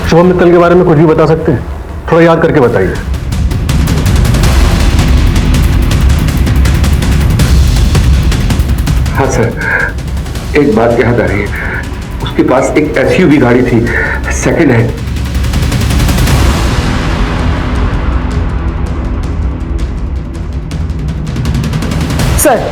शुभम मित्तल के बारे में कुछ भी बता सकते हैं? थोड़ा याद करके बताइए। हाँ सर, एक बात याद आ रही है। उसके पास एक एसयूवी गाड़ी थी, सेकंड हैंड। सर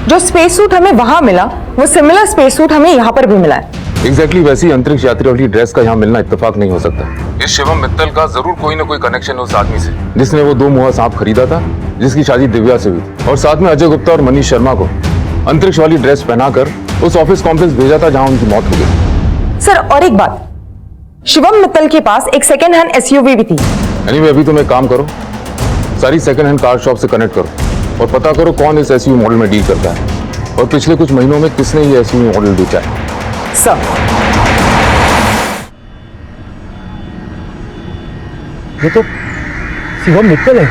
जो स्पेस सूट हमें वहां मिला वो सिमिलर स्पेस सूट हमें यहाँ पर भी मिला है। एग्जैक्टली वैसी अंतरिक्ष यात्री वाली ड्रेस का यहाँ मिलना इत्तेफाक नहीं हो सकता। इस शिवम मित्तल का जरूर कोई ना कोई कनेक्शन उस आदमी से जिसने वो 2 मुहा सांप खरीदा था, जिसकी शादी दिव्या से हुई थी, और साथ में अजय गुप्ता और मनीष शर्मा को अंतरिक्ष वाली ड्रेस पहनाकर उस ऑफिस कॉम्प्लेक्स भेजा था जहां उनकी मौत हो गई। सर और एक बात, शिवम मित्तल के पास एक सेकेंड हैंड एसयूवी भी थी। एनीवे अभी तुम एक काम करो, सारी सेकेंड हैंड कार शॉप से कनेक्ट करो और पता करो कौन इस एसयूवी मॉडल में डील करता है और पिछले कुछ महीनों में किसने ये एसयूवी मॉडल बेचा है। सर ये तो शिवम मित्तल है,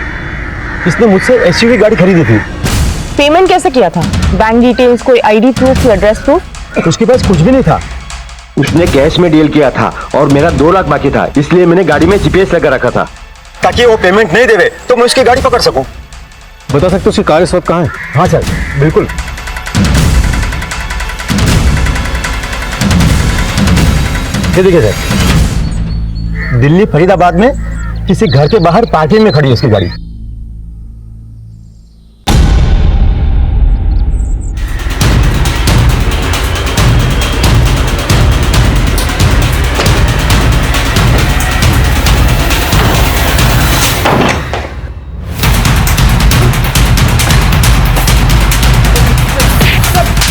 इसने मुझसे एसयूवी गाड़ी खरीदी थी। पेमेंट कैसे किया था? बैंक डिटेल्स, कोई आईडी प्रूफ या एड्रेस प्रूफ? उसके पास कुछ भी नहीं था। उसने कैश में डील किया था और मेरा 2 लाख बाकी था, इसलिए मैंने गाड़ी में जीपीएस लगा रखा था ताकि वो पेमेंट नहीं देवे तो मैं उसकी गाड़ी पकड़ सकूं। बता सकते हो उसकी कार इस वक्त कहाँ है? हाँ सर बिल्कुल। ये देखिए सर, दिल्ली फरीदाबाद में किसी घर के बाहर पार्किंग में खड़ी है उसकी गाड़ी।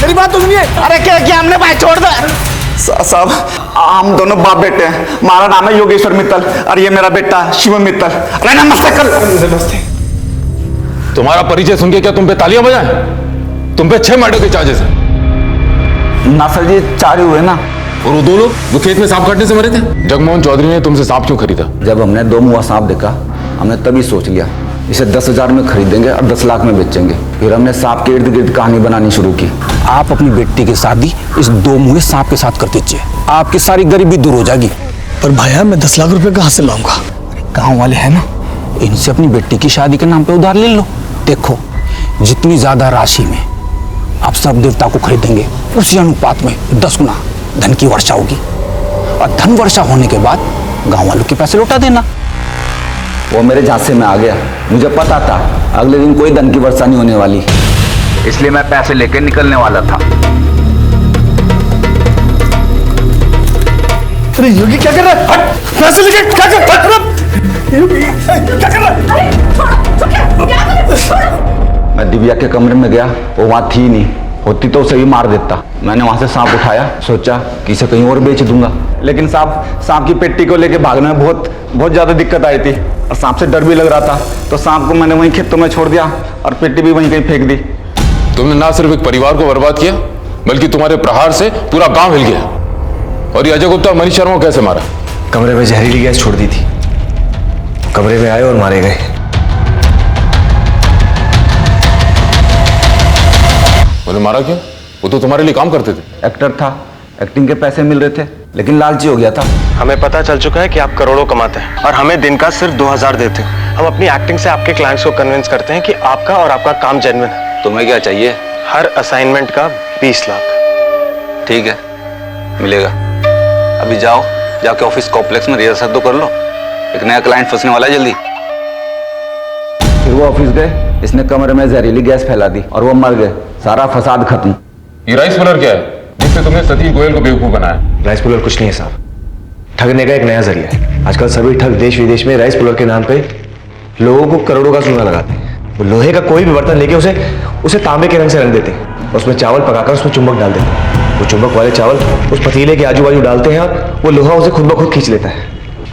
मेरी बात तो सुनिए। अरे क्या हमने भाई छोड़ दो साहब, हम दोनों बाप बेटे हैं। हमारा नाम है योगेश्वर मित्तल और ये मेरा बेटा शिवम मित्तल। अरे नमस्ते कर। नमस्ते। तुम्हारा परिचय सुन के क्या तुम पे तालियां बजाएं? तुम पे 6 मर्डर के चार्जेस हैं। ना सर जी 4 हुए ना। और वो 2 लोग जो खेत में सांप काटने से मरे थे? जगमोहन चौधरी ने तुमसे सांप क्यों खरीदा? जब हमने 2 मुआ सांप देखा हमने तभी सोच लिया इसे 10,000 में खरीदेंगे और 10 लाख में बेचेंगे। फिर हमने सांप के इर्द गिर्द कहानी बनानी शुरू की। आप अपनी बेटी की शादी इस 2 मुहे सांप के साथ कर दीजिए, आपकी सारी गरीबी दूर हो जाएगी। पर भैया मैं 10 लाख रुपए कहाँ से लाऊंगा? गांव वाले हैं ना, इनसे अपनी बेटी की शादी के नाम पे उधार ले लो। देखो जितनी ज्यादा राशि में आप सब देवता को खरीदेंगे उसी अनुपात में 10 गुना धन की वर्षा होगी। और धन वर्षा होने के बाद गांव वालों के पैसे लौटा देना। वो मेरे झांसे में आ गया। मुझे पता था अगले दिन कोई धन की वर्षा नहीं होने वाली, इसलिए मैं पैसे लेकर निकलने वाला था। अरे योगी क्या कर रहा है? पैसे लेके क्या कर रहा है? क्या कर रहा है? मैं दिव्या के कमरे में गया, वो वहां थी नहीं, होती तो उसे ही मार देता। मैंने वहां से सांप उठाया, सोचा कि इसे कहीं और बेच दूंगा, लेकिन सांप की पेटी को लेके भागने में बहुत ज्यादा दिक्कत आई थी और सांप से डर भी लग रहा था, तो सांप को मैंने वहीं खेतों में छोड़ दिया और पेटी भी वहीं कहीं फेंक दी। तुमने ना सिर्फ एक परिवार को बर्बाद किया बल्कि तुम्हारे प्रहार से पूरा गांव हिल गया। और ये अजय गुप्ता और मनीष शर्मा को कैसे मारा? कमरे में जहरीली गैस छोड़ दी थी, कमरे में आए और मारे गए। उन्हें मारा क्यों? वो तो तुम्हारे लिए काम करते थे। एक्टर था, एक्टिंग के पैसे मिल रहे थे, लेकिन लालची हो गया था। हमें पता चल चुका है कि आप करोड़ों कमाते हैं और हमें दिन का सिर्फ 2000 देते हैं। हम अपनी एक्टिंग से आपके क्लाइंट्स को कन्विंस करते हैं कि आपका और आपका काम जेन्युइन है। तुम्हें क्या चाहिए? हर असाइनमेंट का 20 लाख। ठीक है, मिलेगा। अभी जाओ, जाके ऑफिस कॉम्प्लेक्स में रिहर्सल तो कर लो, एक नया क्लाइंट फंसने वाला है जल्दी। फिर वो ऑफिस गए, इसने कमरे में जहरीली गैस फैला दी और वो मर गए। सारा फसाद खत्म। ये राइस पुलर क्या है जिससे तुमने सतीश गोयल को बेवकूफ बनाया? राइस पुलर कुछ नहीं है साहब, ठगने का एक नया जरिया है। आजकल सभी ठग देश विदेश में राइस पुलर के नाम पे लोगों को करोड़ों का सोना लगाते हैं। वो लोहे का कोई भी बर्तन लेके उसे तांबे के रंग से रंग देते हैं, उसमें चावल पकाकर उसमें चुंबक डाल देते हैं। वो चुंबक वाले चावल उस पतीले के आजू बाजू डालते हैं और वो लोहा उसे खुद ब खुद खींच लेता है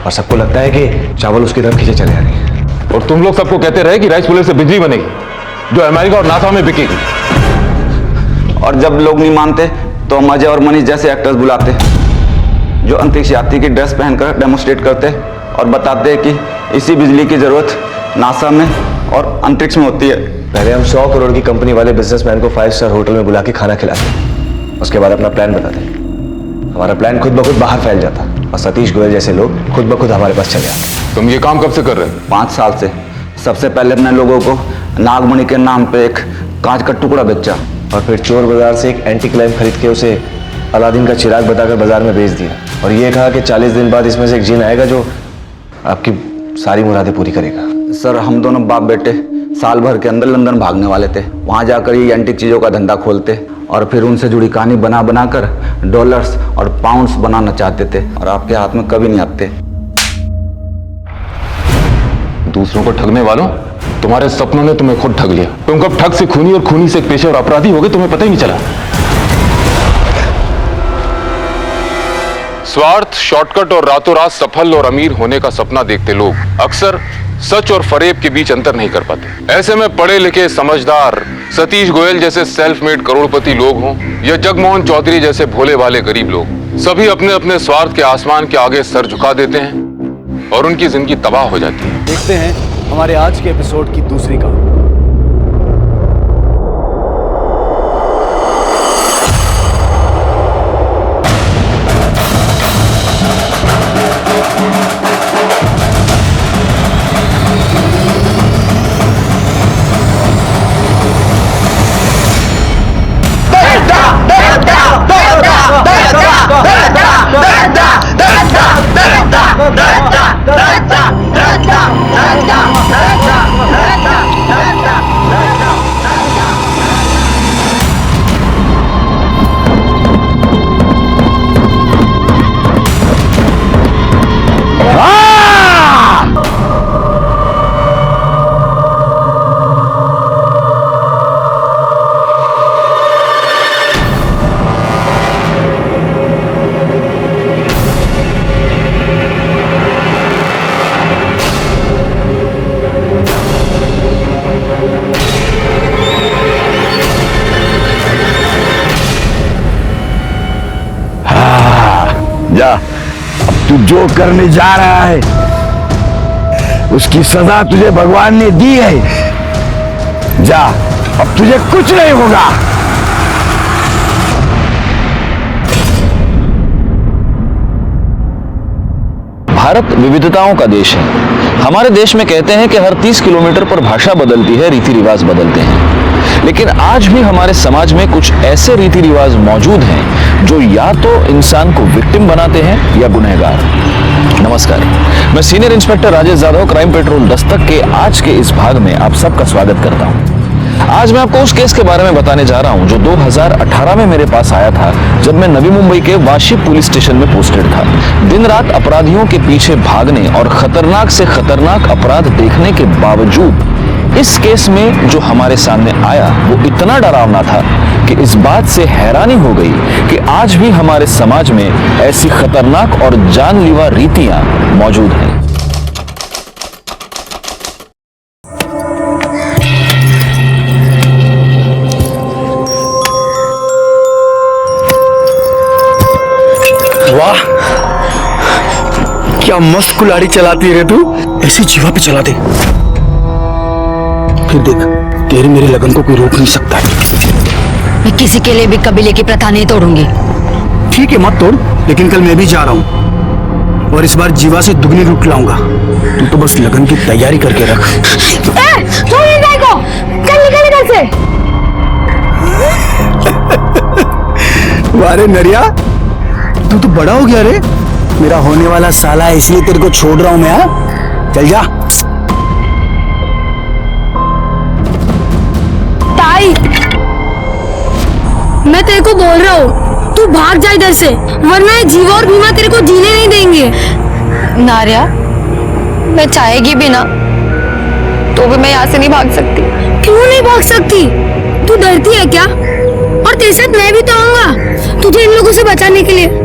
और सबको लगता है कि चावल उसकी तरफ खींचे चले आ रहे हैं। और तुम लोग सबको कहते रहे कि राइस पुलर से बिजली बनेगी जो अमेरिका और नासा में बिकेगी। और जब लोग नहीं मानते तो हम अजय और मनीष जैसे एक्टर्स बुलाते जो अंतरिक्ष यात्री की ड्रेस पहनकर डेमोस्ट्रेट करते और बताते कि इसी बिजली की जरूरत नासा में और अंतरिक्ष में होती है। पहले हम 100 करोड़ की कंपनी वाले बिजनेसमैन को 5 स्टार होटल में बुला के खाना खिलाते, उसके बाद अपना प्लान बताते। हमारा प्लान खुद ब खुद बाहर फैल जाता और सतीश गोयल जैसे लोग खुद ब खुद हमारे पास चले आते। तुम ये काम कब से कर रहे हो? 5 साल से। सबसे पहले अपने लोगों को नागमणि के नाम पे एक कांच का टुकड़ा बेचा और फिर चोर बाजार से एक एंटी क्लाइम खरीद के उसे अलादीन का चिराग बताकर बाजार में बेच दिया और ये कहा कि 40 दिन बाद इसमें से एक जिन आएगा जो आपकी सारी मुरादें पूरी करेगा। सर हम दोनों बाप बेटे साल भर के अंदर लंदन भागने वाले थे। वहां जाकर ये एंटीक चीजों का धंधा खोलते और फिर उनसे जुड़ी कहानी बना बनाकर डॉलर्स और पाउंड्स बनाना चाहते थे और आपके हाथ में कभी नहीं आते। दूसरों को ठगने वालों, तुम्हारे सपनों ने तुम्हें खुद ठग लिया। तुम कब ठग से खूनी और खूनी से एक पेशेवर अपराधी हो गए तुम्हें पता ही नहीं चला। स्वार्थ, शॉर्टकट और रातों रात सफल और अमीर होने का सपना देखते लोग अक्सर सच और फरेब के बीच अंतर नहीं कर पाते। ऐसे में पढ़े लिखे समझदार सतीश गोयल जैसे सेल्फ मेड करोड़पति लोग हों या जगमोहन चौधरी जैसे भोले भाले गरीब लोग, सभी अपने अपने स्वार्थ के आसमान के आगे सर झुका देते हैं और उनकी जिंदगी तबाह हो जाती है। देखते हैं हमारे आज के एपिसोड की दूसरी कहानी। Da जो करने जा रहा है उसकी सजा तुझे भगवान ने दी है। जा, अब तुझे कुछ नहीं होगा। भारत विविधताओं का देश है। हमारे देश में कहते हैं कि हर 30 किलोमीटर पर भाषा बदलती है, रीति रिवाज बदलते हैं। लेकिन आज भी हमारे समाज में कुछ ऐसे रीति रिवाज मौजूद हैं जो या तो इंसान को विक्टिम बनाते हैं या गुनहगार। नमस्कार, मैं senior inspector Rajesh Yadav, crime petrol Dastak के आज के इस भाग में आप सबका स्वागत करता हूं। आज मैं आपको उस केस के बारे में बताने जा रहा हूं जो 2018 में मेरे पास आया था, जब मैं नवी मुंबई के वाशी पुलिस स्टेशन में पोस्टेड था। दिन रात अपराधियों के पीछे भागने और खतरनाक से खतरनाक अपराध देखने के बावजूद इस केस में जो हमारे सामने आया वो इतना डरावना था कि इस बात से हैरानी हो गई कि आज भी हमारे समाज में ऐसी खतरनाक और जानलेवा रीतियां मौजूद हैं। वाह, क्या मस्त कुल्हाड़ी चलाती है रे तू। ऐसी जीवा पे चला दे, फिर देख तेरे मेरे लगन को कोई रोक नहीं सकता है। मैं किसी के लिए भी कबीले की प्रथा नहीं तोड़ूंगी। ठीक है, मत तोड़, लेकिन कल मैं भी जा रहा हूँ और इस बार जीवा से दुगनी लूट लाऊंगा। तू तो बस लगन की तैयारी करके रख। वारे नरिया, तू तो बड़ा हो गया रे। मेरा होने वाला साला है, इसलिए तेरे को छोड़ रहा हूं मैं। चल जा। ताई, मैं तेरे को बोल रहा हूँ तू भाग जा इधर से, वरना ये जीवा और भीमा तेरे को जीने नहीं देंगे। नारिया, मैं चाहेगी भी ना तो भी मैं यहाँ से नहीं भाग सकती। क्यों नहीं भाग सकती? तू डरती है क्या? और तेरे साथ मैं भी तो आऊंगा तुझे इन लोगों से बचाने के लिए।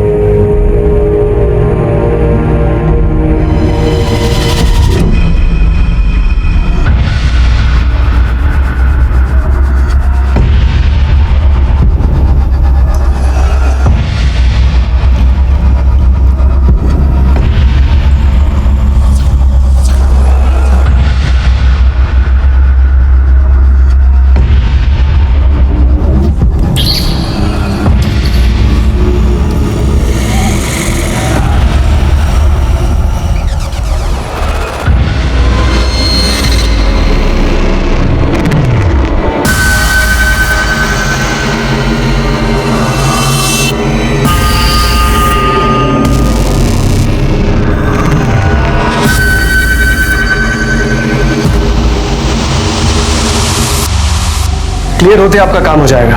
क्लियर होते आपका काम हो जाएगा।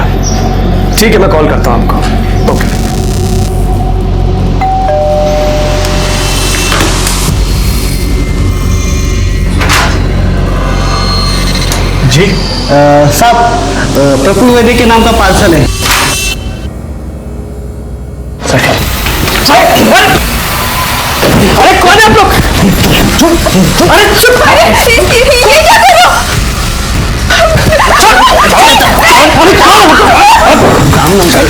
ठीक है, मैं कॉल करता हूं आपको। ओके जी साहब, प्रफुल्ल वैद्य के नाम का पार्सल है। अरे कौन है आप लोग? अरे चुप! ये क्या कर रहे हो? काम ना कर।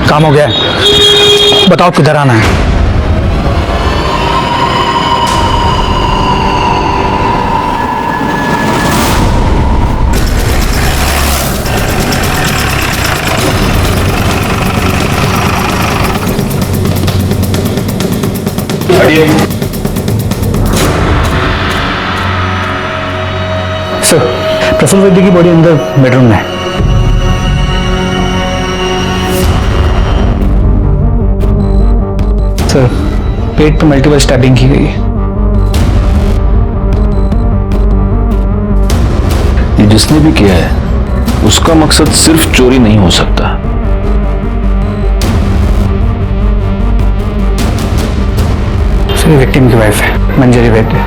काम हो गया, बताओ किधर आना है। सर, प्रफुल्ल वैद्य की बॉडी अंदर बेडरूम में है। सर, पेट पे मल्टीपल स्टैबिंग की गई है। ये जिसने भी किया है उसका मकसद सिर्फ चोरी नहीं हो सकता। विक्टिम की वाइफ है मंजरी वैद्य,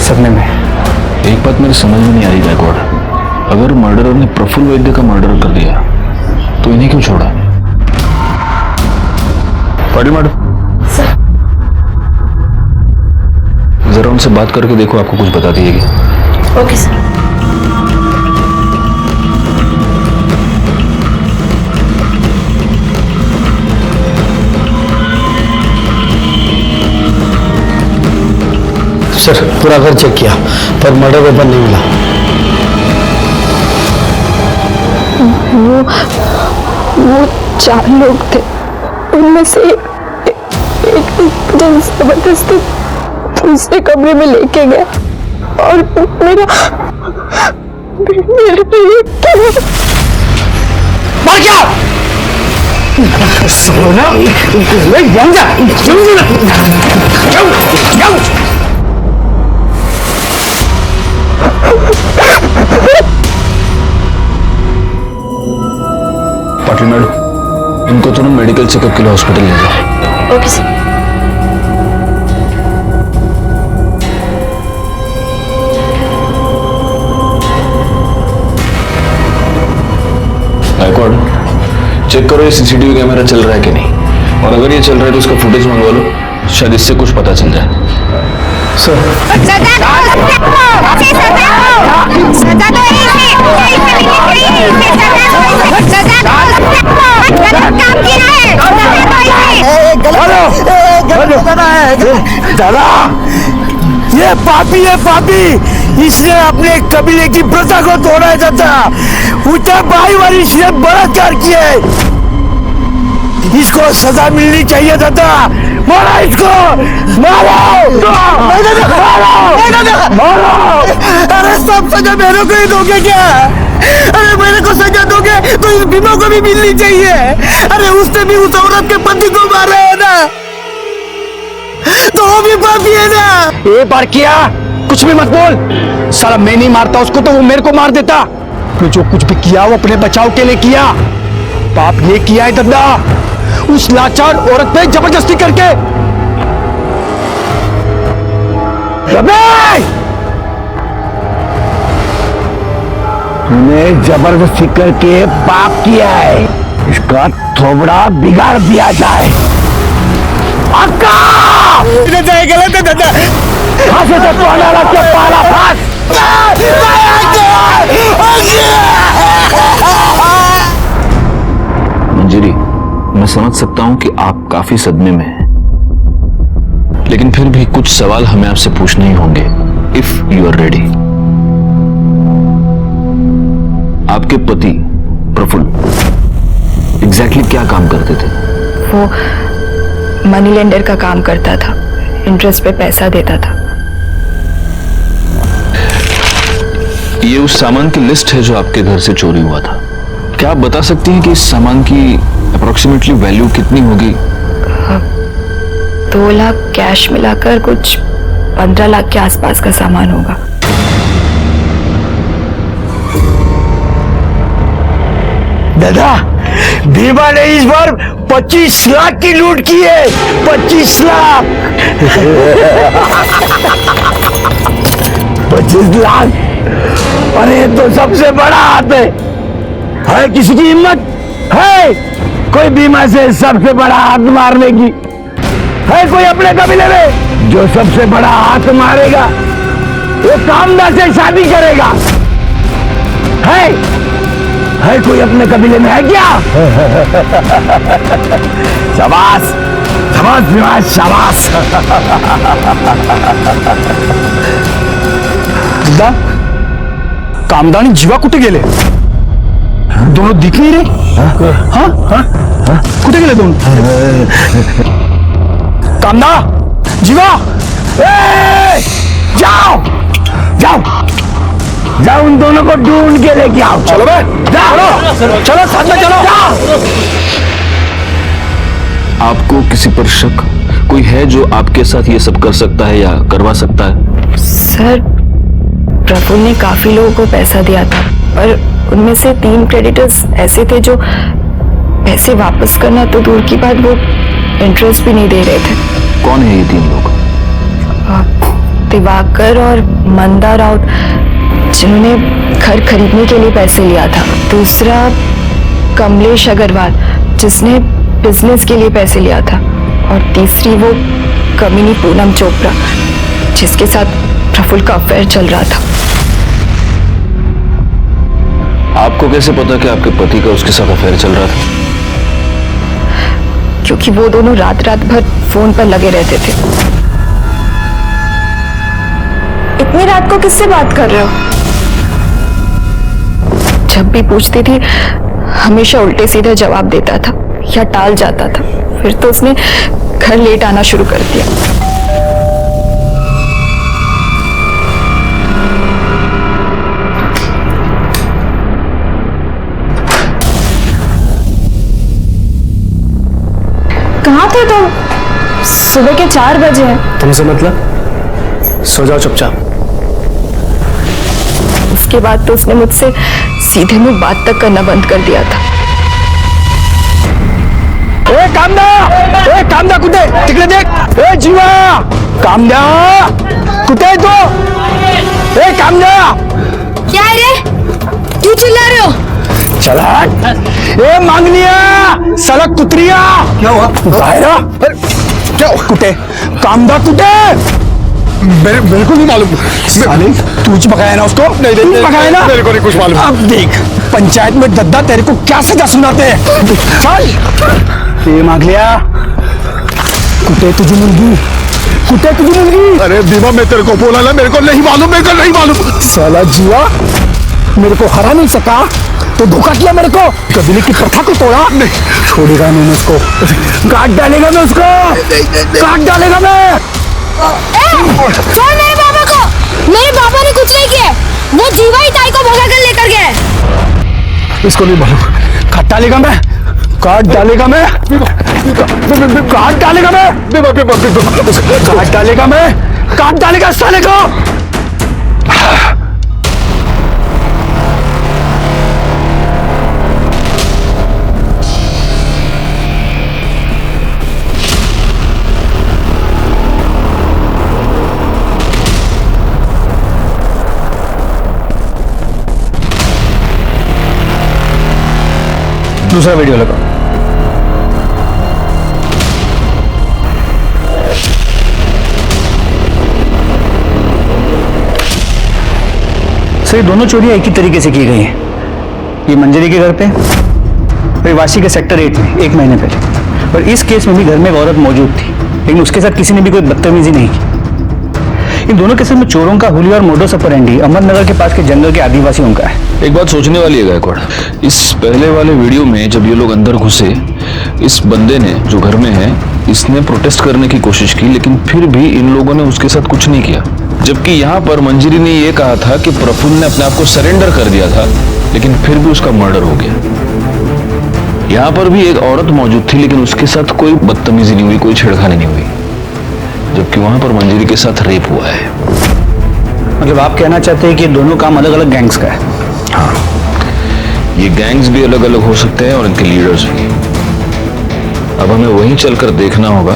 सदमे में। एक बात मेरे समझ में नहीं आ रही गायकवाड़, अगर मर्डरर ने प्रफुल्ल वैद्य का मर्डर कर दिया तो इन्हें क्यों छोड़ा? पाटिल मैडम, जरा उनसे बात करके देखो, आपको कुछ बता दिएगी। Okay sir. सर पूरा घर चेक किया पर मर्डर वेपन नहीं मिला। वो 4 लोग थे, उनमें से एक जबरदस्ती दूसरे कमरे में लेके गए और मेरा मर गया। सुनो ना, पाटिल मैडम, इनको तुरंत मेडिकल चेकअप के लिए हॉस्पिटल ले जाओ। Okay sir. गायकवाड़, चेक करो ये सीसीटीवी कैमरा चल रहा है कि नहीं, और अगर ये चल रहा है तो इसका फुटेज मंगवा लो, शायद इससे कुछ पता चल जाए। सर दादा, ये पापी है पापी, इसने अपने कबीले की प्रथा को तोड़ा है दादा। उल्टा भाई वाली इसने बलात्कार किया है, इसको सजा मिलनी चाहिए दादा। मारो इसको, मारो मारो। अरे सब सजा मेरे को ही दोगे क्या? अरे मेरे को सजा दोगे तो इस भीमा को भी मिलनी चाहिए। अरे उसने भी उस औरत के पति को मारा है ना, तो वो भी पापी है ना। एक बार किया, कुछ भी मत बोल। साला मैं नहीं मारता उसको तो वो मेरे को मार देता। तो जो कुछ भी किया वो अपने बचाव के लिए किया। पाप ये किया है दादा, उस लाचार औरत पे जबरदस्ती करके। तूने जबरदस्ती करके पाप किया है, इसका थोबड़ा बिगाड़ दिया जाए। गलत है दादा, फांसी से पाला लग के पाला फांस। मंजरी, मैं समझ सकता हूं कि आप काफी सदमे में हैं, लेकिन फिर भी कुछ सवाल हमें आपसे पूछने ही होंगे, इफ यू आर रेडी। आपके पति प्रफुल्ल एग्जैक्टली क्या काम करते थे? वो मनी लेंडर का काम करता था, इंटरेस्ट पे पैसा देता था। ये उस सामान की लिस्ट है जो आपके घर से चोरी हुआ था। क्या आप बता सकती हैं कि इस सामान की अप्रोक्सीमेटली वैल्यू कितनी होगी? 2 लाख कैश मिलाकर कुछ 15 लाख के आसपास का सामान होगा। दादा, भीमा ने इस बार 25 लाख की लूट की है। 25 लाख 25 लाख। अरे तो सबसे बड़ा हाथ है किसी की हिम्मत है कोई भीमा से सबसे बड़ा हाथ मारने की? है कोई अपने कबीले में जो सबसे बड़ा हाथ मारेगा? वो कामदा से शादी करेगा? है कोई अपने कबीले में? है क्या? शाबाश शाबाश भीमा, शाबाश। दादा, कामदानी जीवा कुठे गेले? दोनों दिख नहीं रहे। हाँ कुठे गेले दोनों? कामदा, जीवा, जाओ जाओ जाओ, उन दोनों को ढूंढ के लेके आओ। चलो बे, चलो चलो साथ में चलो। आपको किसी पर शक कोई है जो आपके साथ ये सब कर सकता है या करवा सकता है? सर, प्रफुल्ल ने काफी लोगों को पैसा दिया था, पर उनमें से 3 क्रेडिटर्स ऐसे थे जो पैसे वापस करना तो दूर की बात, वो इंटरेस्ट भी नहीं दे रहे थे। कौन है ये 3 लोग? दिवाकर और मंदा राउत, जिन्होंने घर खरीदने के लिए पैसे लिया था। दूसरा कमलेश अग्रवाल, जिसने बिजनेस के लिए पैसे लिया था। और तीसरी वो कमीनी पूनम चोपड़ा, जिसके साथ प्रफुल्ल का अफेयर चल रहा था। आपको कैसे पता कि आपके पति का उसके साथ अफेयर चल रहा था? क्योंकि वो दोनों रात भर फोन पर लगे रहते थे। इतनी रात को किससे बात कर रहे हो? जब भी पूछती थी हमेशा उल्टे सीधे जवाब देता था या टाल जाता था। फिर तो उसने घर लेट आना शुरू कर दिया। कहाँ थे तुम? सुबह के 4 बजे हैं। तुमसे मतलब? सो जाओ चुपचाप। उसके बाद तो उसने मुझसे सीधे मुंह बात तक करना बंद कर दिया था। ए कामदा कुठे? तिकडे देख। ए जीवा, कामदा कुठे है तो? ए कामदा, क्या है रे? क्यों चिल्ला रहे हो? चला। ए मांगनिया, सड़क कुतरिया। क्या हुआ? बाहर आ। क्या कुठे? कामदा कुठे? मेरे को नहीं मालूम। साले तू पकाया ना उसको? नहीं पकाया ना? मेरे को नहीं कुछ मालूम। अब देख, पंचायत में दद्दा तेरे को क्या सजा सुनाते हैं। चल ये मांग लिया। कुठे तुझी मुलगी? कुठे तुझी मुलगी? अरे दीवा, मैं तेरे को बोला ना, मेरे को नहीं मालूम। साला जीवा, मेरे को हरा नहीं सका तो धोखा किया मेरे को। कबीले की प्रथा को तोड़ा। नहीं छोड़ेगा नहीं मैं उसको, काट डालेगा मैं उसको, काट डालेगा मैं। छोड़ मेरे पापा को। मेरे पापा ने कुछ नहीं किया, वो जीवा ही ताई को भगा कर लेकर गए। इसको नहीं मालूम। काट डालेगा मैं, काट डालेगा मैं, काट डालेगा मैं, काट डालेगा मैं, काट डालेगा साले को। दूसरा वीडियो लगा। सर, दोनों चोरियां एक ही तरीके से की गई हैं। ये मंजरी के घर पे, फिर वाशी के सेक्टर 8 में 1 महीने पहले। और इस केस में भी घर में एक औरत मौजूद थी, लेकिन उसके साथ किसी ने भी कोई बदतमीजी नहीं की। इन दोनों केस में चोरों का हुलिया और मोडस ऑपरेंडी अहमदनगर के पास के जंगल के आदिवासियों का है। एक बात सोचने वाली है गायकवाड़, इस पहले वाले वीडियो में जब ये लोग अंदर घुसे, इस बंदे ने जो घर में है, इसने प्रोटेस्ट करने की कोशिश की, लेकिन फिर भी इन लोगों ने उसके साथ कुछ नहीं किया। जबकि यहाँ पर मंजरी ने यह कहा था कि प्रफुल्ल ने अपने आप को सरेंडर कर दिया था, लेकिन फिर भी उसका मर्डर हो गया। यहाँ पर भी एक औरत मौजूद थी, लेकिन उसके साथ कोई बदतमीजी नहीं हुई, कोई छेड़खानी नहीं हुई, जबकि वहां पर मंजरी के साथ रेप हुआ है। मतलब आप कहना चाहते हैं कि दोनों काम अलग अलग गैंग्स का है? हाँ, ये गैंग्स भी अलग अलग हो सकते हैं और इनके लीडर्स भी। अब हमें वहीं चलकर देखना होगा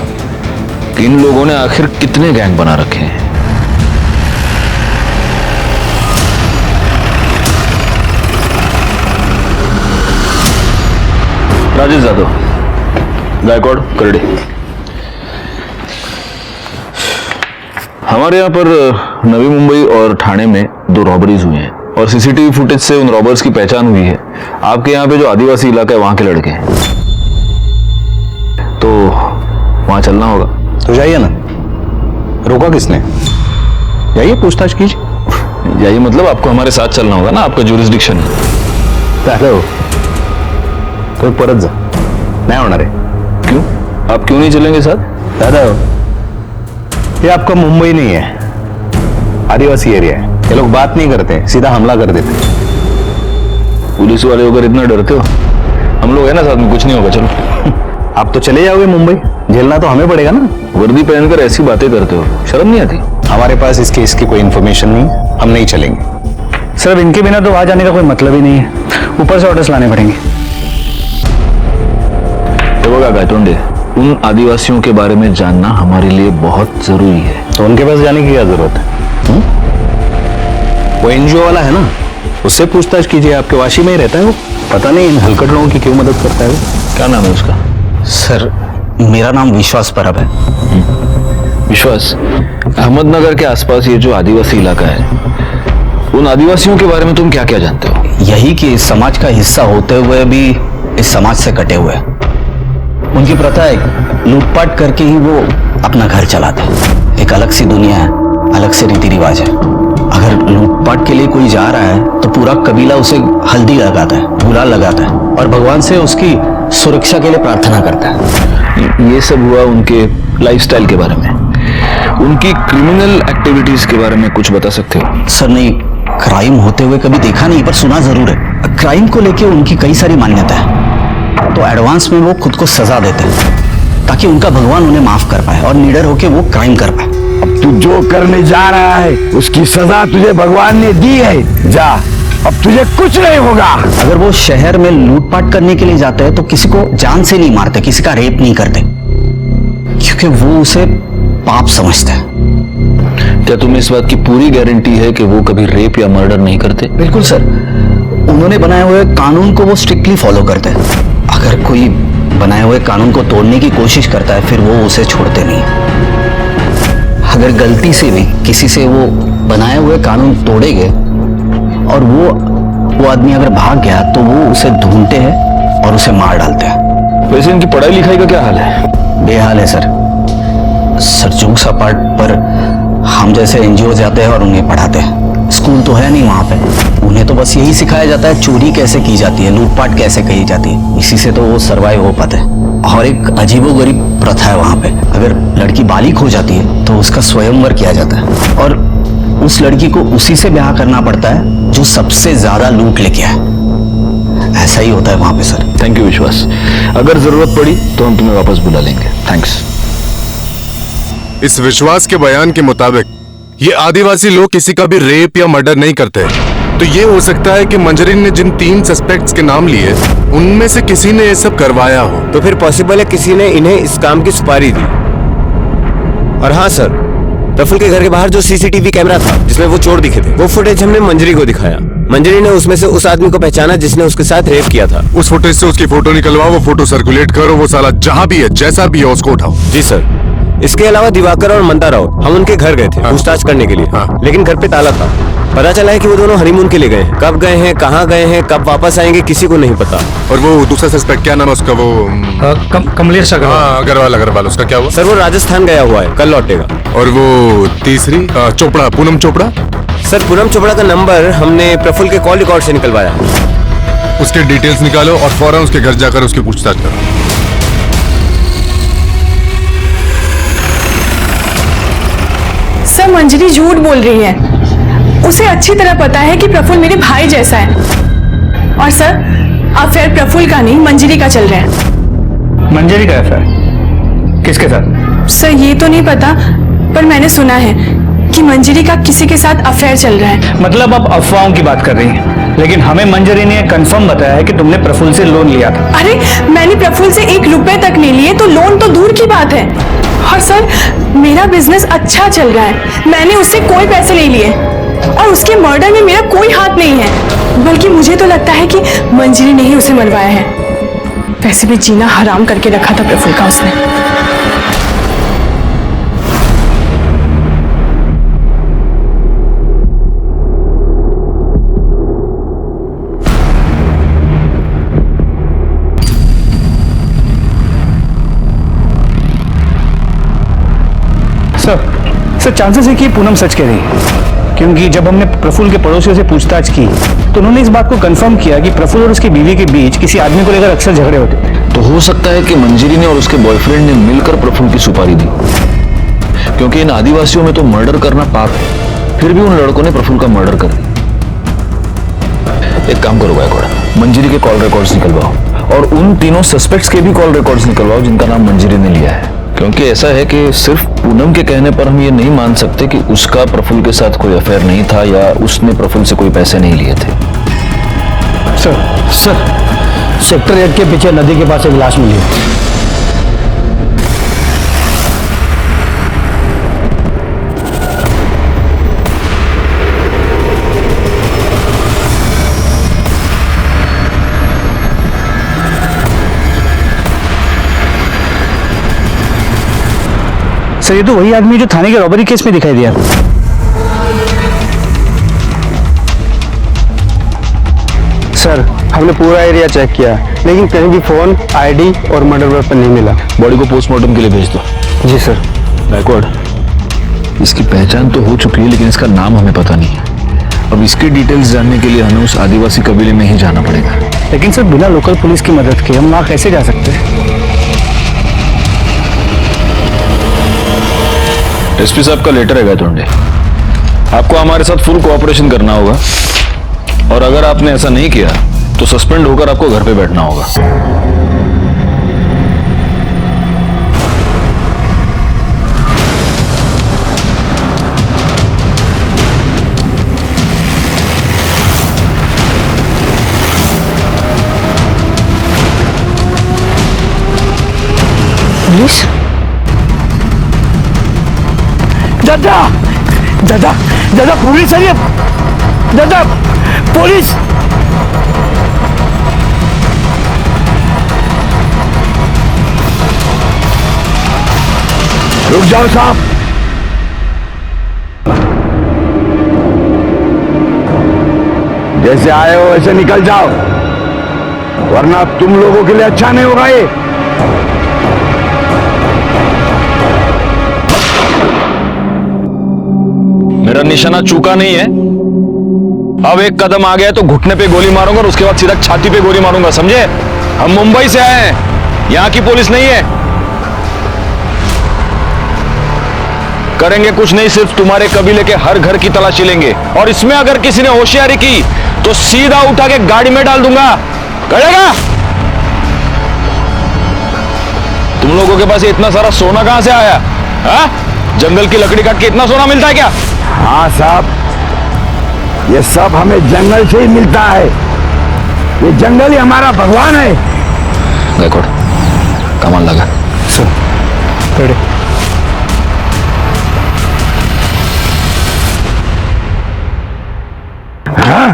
कि इन लोगों ने आखिर कितने गैंग बना रखे हैं। राजेश यादव, गायकवाड़, करडी। हमारे यहाँ पर नवी मुंबई और ठाणे में 2 रॉबरीज हुई हैं और सीसीटीवी फुटेज से उन रॉबर्स की पहचान हुई है। आपके यहाँ पे जो आदिवासी इलाका है वहां के लड़के हैं, तो वहां चलना होगा। तो जाइए ना, रोका किसने? जाइए, पूछताछ कीजिए। जाइए मतलब आपको हमारे साथ चलना होगा ना, आपका ज्यूरिसडिक्शन है। तो परत जा, नहीं होना रे। क्यों? आप क्यों नहीं चलेंगे साथ? दादा, ये आपका मुंबई नहीं है, आदिवासी एरिया है। ये लोग बात नहीं करते, सीधा हमला कर देते। पुलिस वाले होकर इतना डरते हो? हम लोग है ना साथ में, कुछ नहीं होगा, चलो। आप तो चले जाओगे मुंबई, झेलना तो हमें पड़ेगा ना। वर्दी पहनकर ऐसी बातें करते हो, शर्म नहीं आती? हमारे पास इस केस की कोई इंफॉर्मेशन नहीं, हम नहीं चलेंगे। सर अब इनके बिना तो वहां जाने का कोई मतलब ही नहीं है, ऊपर से ऑर्डर्स लाने पड़ेंगे। देखो गायतोंडे, उन आदिवासियों के बारे में जानना हमारे लिए बहुत जरूरी है। तो उनके पास जाने की क्या जरूरत है? वो एनजीओ वाला है ना, उससे पूछताछ कीजिए। आपके वाशी में ही रहता है वो। पता नहीं इन हलकट लोगों की क्यों मदद करता है वो। क्या नाम है उसका? सर मेरा नाम विश्वास परब है। विश्वास, अहमदनगर के आसपास ये जो आदिवासी इलाका है, उन आदिवासियों के बारे में तुम क्या क्या जानते हो? यही कि इस समाज का हिस्सा होते हुए भी इस समाज से कटे हुए हैं। उनकी प्रथा है लूटपाट करके ही वो अपना घर चलाते हैं। एक अलग सी दुनिया है, अलग से रीति रिवाज है। अगर लूटपाट के लिए कोई जा रहा है तो पूरा कबीला उसे हल्दी लगाता है, गुलाल लगाता है और भगवान से उसकी सुरक्षा के लिए प्रार्थना करता है। ये सब हुआ उनके लाइफस्टाइल के बारे में। उनकी क्रिमिनल एक्टिविटीज के बारे में कुछ बता सकते हो? सर नहीं, क्राइम होते हुए कभी देखा नहीं, पर सुना जरूर है। क्राइम को लेके उनकी कई सारी मान्यता है, तो एडवांस में वो खुद को सजा देते हैं ताकि उनका भगवान उन्हें माफ कर पाए और निडर होके वो क्राइम कर पाए। अब तू जो करने जा रहा है उसकी सजा तुझे भगवान ने दी है। जा, अब तुझे कुछ नहीं होगा। अगर वो शहर में लूटपाट करने के लिए जाते हैं तो किसी को जान से नहीं मारते, किसी का रेप नहीं करते, क्योंकि वो उसे पाप समझते हैं। क्या तुम्हें इस बात की पूरी गारंटी है कि वो कभी रेप या मर्डर नहीं करते? बिल्कुल सर, उन्होंने बनाए हुए कानून को वो स्ट्रिक्टली फॉलो करते हैं। अगर कोई बनाए हुए कानून को तोड़ने की कोशिश करता है फिर वो उसे छोड़ते नहीं। अगर गलती से भी किसी से वो बनाए हुए कानून तोड़ेंगे और वो आदमी अगर भाग गया तो वो उसे ढूंढते हैं और उसे मार डालते हैं। वैसे इनकी पढ़ाई लिखाई का क्या हाल है? बेहाल है सर। जोक्स अपार्ट, पर हम जैसे एनजीओ जाते हैं और उन्हें पढ़ाते हैं। स्कूल तो है नहीं वहाँ पे, उन्हें तो बस यही सिखाया जाता है चोरी कैसे की जाती है, लूटपाट कैसे की जाती है। इसी से तो वो सर्वाइव हो पाते हैं। और एक अजीबोगरीब प्रथा है वहाँ पे, अगर लड़की बालिग हो जाती है तो उसका स्वयंवर किया जाता है और उस लड़की को उसी से ब्याह करना पड़ता है जो सबसे ज्यादा लूट लेके आए। ऐसा ही होता है वहाँ पे सर। थैंक यू विश्वास, अगर जरूरत पड़ी तो हम तुम्हें वापस बुला लेंगे। थैंक्स। इस विश्वास के बयान के मुताबिक ये आदिवासी लोग किसी का भी रेप या मर्डर नहीं करते, तो ये हो सकता है कि मंजरी ने जिन 3 सस्पेक्ट्स के नाम लिए उनमें से किसी ने ये सब करवाया हो। तो फिर पॉसिबल है किसी ने इन्हें इस काम की सुपारी दी। और हाँ सर, प्रफुल्ल के घर के बाहर जो सीसीटीवी कैमरा था जिसमें वो चोर दिखे थे, वो फुटेज हमने मंजरी को दिखाया। मंजरी ने उसमें से उस आदमी को पहचाना जिसने उसके साथ रेप किया था। उस फुटेज से उसकी फोटो निकलवाओ, वो फोटो सर्कुलेट करो, वो साला जहां भी है, जैसा भी है, उसको उठाओ। जी सर। इसके अलावा दिवाकर और मंदा राव, हम उनके घर गए थे पूछताछ करने के लिए, लेकिन घर पे ताला था। पता चला है कि वो दोनों हनीमून के लिए गए हैं। कब गए हैं, कहाँ गए हैं, कब वापस आएंगे, किसी को नहीं पता। और वो दूसरा सस्पेक्ट क्या नाम है उसका? वो कमलेश अग्रवाल, उसका क्या हुआ? सर वो राजस्थान गया हुआ है, कल लौटेगा। और वो तीसरी चोपड़ा, पूनम चोपड़ा? सर पूनम चोपड़ा का नंबर हमने प्रफुल्ल के कॉल रिकॉर्ड से निकलवाया। उसके डिटेल्स निकालो और फौरन उसके घर जाकर उसकी पूछताछ करो। सर मंजरी झूठ बोल रही है। उसे अच्छी तरह पता है कि प्रफुल्ल मेरे भाई जैसा है। और सर अफेयर प्रफुल्ल का नहीं मंजरी का चल रहा है। मंजरी का अफेयर? किसके साथ? सर ये तो नहीं पता, पर मैंने सुना है कि मंजरी का किसी के साथ अफेयर चल रहा है। मतलब आप अफवाहों की बात कर रही हैं, लेकिन हमें मंजरी ने कंफर्म बताया है कि तुमने प्रफुल्ल से लोन लिया था। अरे मैंने प्रफुल्ल से 1 रुपए तक नहीं लिए, तो लोन तो दूर की बात है। और सर मेरा बिजनेस अच्छा चल रहा है, मैंने उससे कोई पैसे नहीं लिए और उसके मर्डर में मेरा कोई हाथ नहीं है। बल्कि मुझे तो लगता है कि मंजरी ने ही उसे मरवाया है। वैसे भी जीना हराम करके रखा था प्रफुल्ल का उसने। सर चांसेस है कि पूनम सच कह रही है, क्योंकि जब हमने प्रफुल्ल के पड़ोसियों से पूछताछ की तो उन्होंने इस बात को कंफर्म किया कि प्रफुल्ल और उसकी बीवी के बीच किसी आदमी को लेकर अक्सर झगड़े होते थे। तो हो सकता है कि मंजरी ने और उसके बॉयफ्रेंड ने मिलकर प्रफुल्ल की सुपारी दी, क्योंकि इन आदिवासियों में तो मर्डर करना पाप है, फिर भी उन लड़कों ने प्रफुल्ल का मर्डर कर दिया। एक काम करो गायकवाड़, मंजरी के कॉल रिकॉर्ड्स निकलवाओ और उन तीनों सस्पेक्ट्स के भी कॉल रिकॉर्ड्स निकलवाओ जिनका नाम मंजरी ने लिया है। क्योंकि ऐसा है कि सिर्फ पूनम के कहने पर हम ये नहीं मान सकते कि उसका प्रफुल्ल के साथ कोई अफेयर नहीं था या उसने प्रफुल्ल से कोई पैसे नहीं लिए थे। सर सेक्टर 8 के पीछे नदी के पास एक लाश मिली है। सर ये तो वही आदमी जो थाने के रॉबरी केस में दिखाई दिया। सर हमने पूरा एरिया चेक किया लेकिन कहीं भी फोन, आईडी और मर्डर वेपन नहीं मिला। बॉडी को पोस्टमार्टम के लिए भेज दो। जी सर। बैकवर्ड, इसकी पहचान तो हो चुकी है लेकिन इसका नाम हमें पता नहीं है। अब इसकी डिटेल्स जानने के लिए हमें उस आदिवासी कबीले में ही जाना पड़ेगा। लेकिन सर बिना लोकल पुलिस की मदद के हम वहाँ कैसे जा सकते हैं? एसपी साहब का लेटर है गायतोंडे, आपको हमारे साथ फुल कोऑपरेशन करना होगा और अगर आपने ऐसा नहीं किया तो सस्पेंड होकर आपको घर पे बैठना होगा। पुलिस? दादा दादा दादा पुलिस है ये, दादा पुलिस। रुक जाओ साहब। जैसे आए हो वैसे निकल जाओ वरना तुम लोगों के लिए अच्छा नहीं होगा ये। मेरा निशाना चूका नहीं है। अब एक कदम आ गया तो घुटने पे गोली मारूंगा और उसके बाद सीधा छाती पे गोली मारूंगा, समझे? हम मुंबई से आए हैं, यहां की पुलिस नहीं है। करेंगे कुछ नहीं, सिर्फ तुम्हारे कबीले के हर घर की तलाशी लेंगे और इसमें अगर किसी ने होशियारी की तो सीधा उठा के गाड़ी में डाल दूंगा। करेगा? तुम लोगों के पास इतना सारा सोना कहां से आया? हा? जंगल की लकड़ी काट के इतना सोना मिलता है क्या? हाँ साहब, ये सब हमें जंगल से ही मिलता है। ये जंगल ही हमारा भगवान है। देखो कमान लगा। रेडी। हाँ?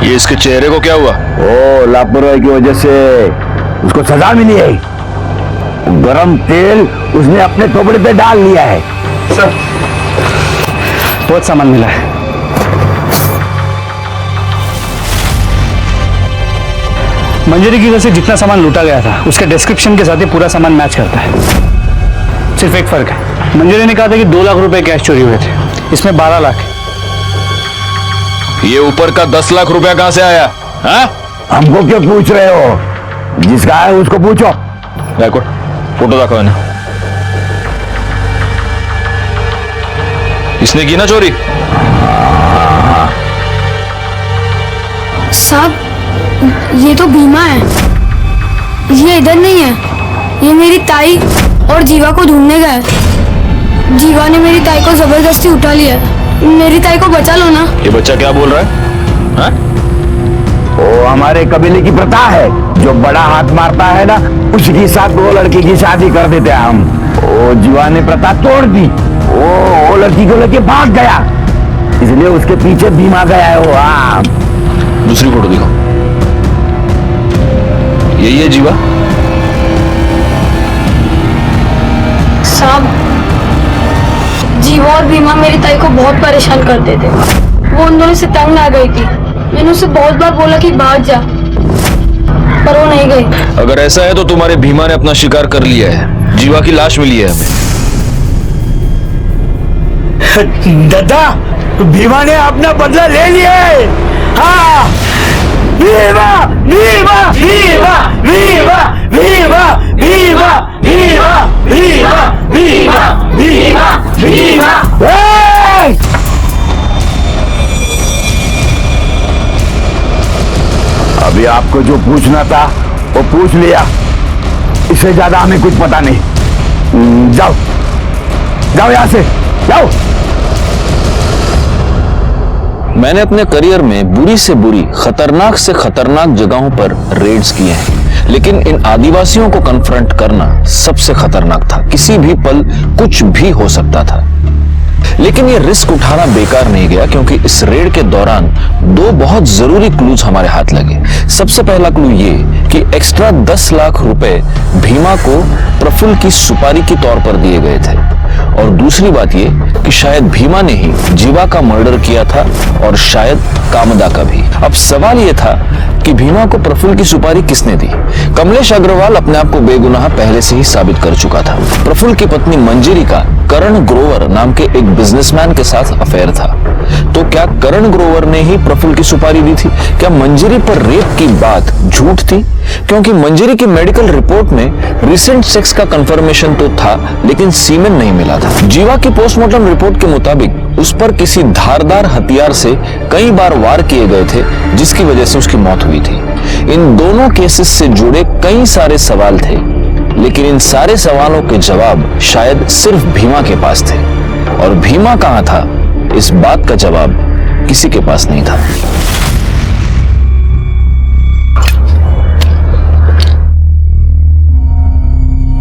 ये इसके चेहरे को क्या हुआ? ओ लापरवाही की वजह से उसको सजा मिली है। गरम तेल उसने अपने कपड़े पे डाल लिया है। सर बहुत सामान मिला है। मंजरी की वजह से जितना सामान लूटा गया था उसके डिस्क्रिप्शन के साथ ही पूरा सामान मैच करता है। सिर्फ एक फर्क है, मंजरी ने कहा था कि 2 लाख रुपए कैश चोरी हुए थे, इसमें 12 लाख। ये ऊपर का 10 लाख रुपया कहां से आया? हाँ? हमको क्यों पूछ रहे हो? जिसका है उसको पूछो। देखो फोटो रखो है ना, इसने की ना चोरी? साहब ये तो भीमा है, ये इधर नहीं है। ये मेरी ताई और जीवा को ढूंढने गए। जीवा ने मेरी ताई को जबरदस्ती उठा लिया। मेरी ताई को बचा लो ना। ये बच्चा क्या बोल रहा है? हाँ? वो हमारे कबीले की प्रथा है, जो बड़ा हाथ मारता है ना उसके साथ वो लड़की की शादी कर देते हैं हम। वो जीवा ने प्रथा तोड़ दी, वो लड़की को लेके भाग गया, इसलिए उसके पीछे भीमा गया है वो। हाँ दूसरी फोटो दिखाओ। यही है जीवा? साहब जीवा और भीमा मेरी ताई को बहुत परेशान करते थे। वो उन दोनों से तंग आ गई थी। मैंने उसे बहुत बार बोला कि भाग जा, पर वो नहीं गई। अगर ऐसा है तो तुम्हारे भीमा ने अपना शिकार कर लिया है। जीवा की लाश मिली है हमें। दादा भीमा ने अपना बदला ले लिया है। हाँ भीमा भीमा भीमा भीमा भीमा भीमा भीमा भीमा भीमा भीमा भीमा। अभी आपको जो पूछना था वो पूछ लिया, इससे ज्यादा हमें कुछ पता नहीं। जाओ जाओ यहां से, जाओ। मैंने अपने करियर में बुरी से बुरी, खतरनाक से खतरनाक जगहों पर रेड्स किए हैं, लेकिन इन आदिवासियों को कन्फ्रंट करना सबसे खतरनाक था। किसी भी पल कुछ भी हो सकता था। लेकिन ये रिस्क उठाना बेकार नहीं गया, क्योंकि इस रेड के दौरान दो बहुत जरूरी क्लूज हमारे हाथ लगे। सबसे पहला क्लू ये कि एक्स्ट्रा 10 लाख रुपए भीमा को प्रफुल्ल की सुपारी के तौर पर दिए गए थे, और दूसरी बात ये कि शायद भीमा ने ही जीवा का मर्डर किया था, और शायद कामदा का भी। अब सवाल ये था कि भीमा को प्रफुल्ल की सुपारी किसने दी। कमलेश अग्रवाल अपने आप को बेगुनाह पहले से ही साबित कर चुका था। प्रफुल्ल की पत्नी मंजरी का करण ग्रोवर नाम के एक बिजनेसमैन के साथ अफेयर था, तो क्या करण ग्रोवर ने ही प्रफुल्ल की सुपारी दी थी? क्या मंजरी पर रेप की बात झूठ थी? क्योंकि मंजरी की मेडिकल रिपोर्ट में रिसेंट सेक्स का कंफर्मेशन तो था, लेकिन सीमेन नहीं मिला था। जीवा की पोस्टमार्टम रिपोर्ट के मुताबिक उस पर किसी धारदार हथियार से कई बार वार किए गए थे, जिसकी वजह से उसकी मौत हुई थी। इन दोनों केसेस से जुड़े कई सारे सवाल थे, लेकिन इन सारे सवालों के जवाब शायद सिर्फ भीमा के पास थे, और भीमा कहां था, इस बात का जवाब किसी के पास नहीं था।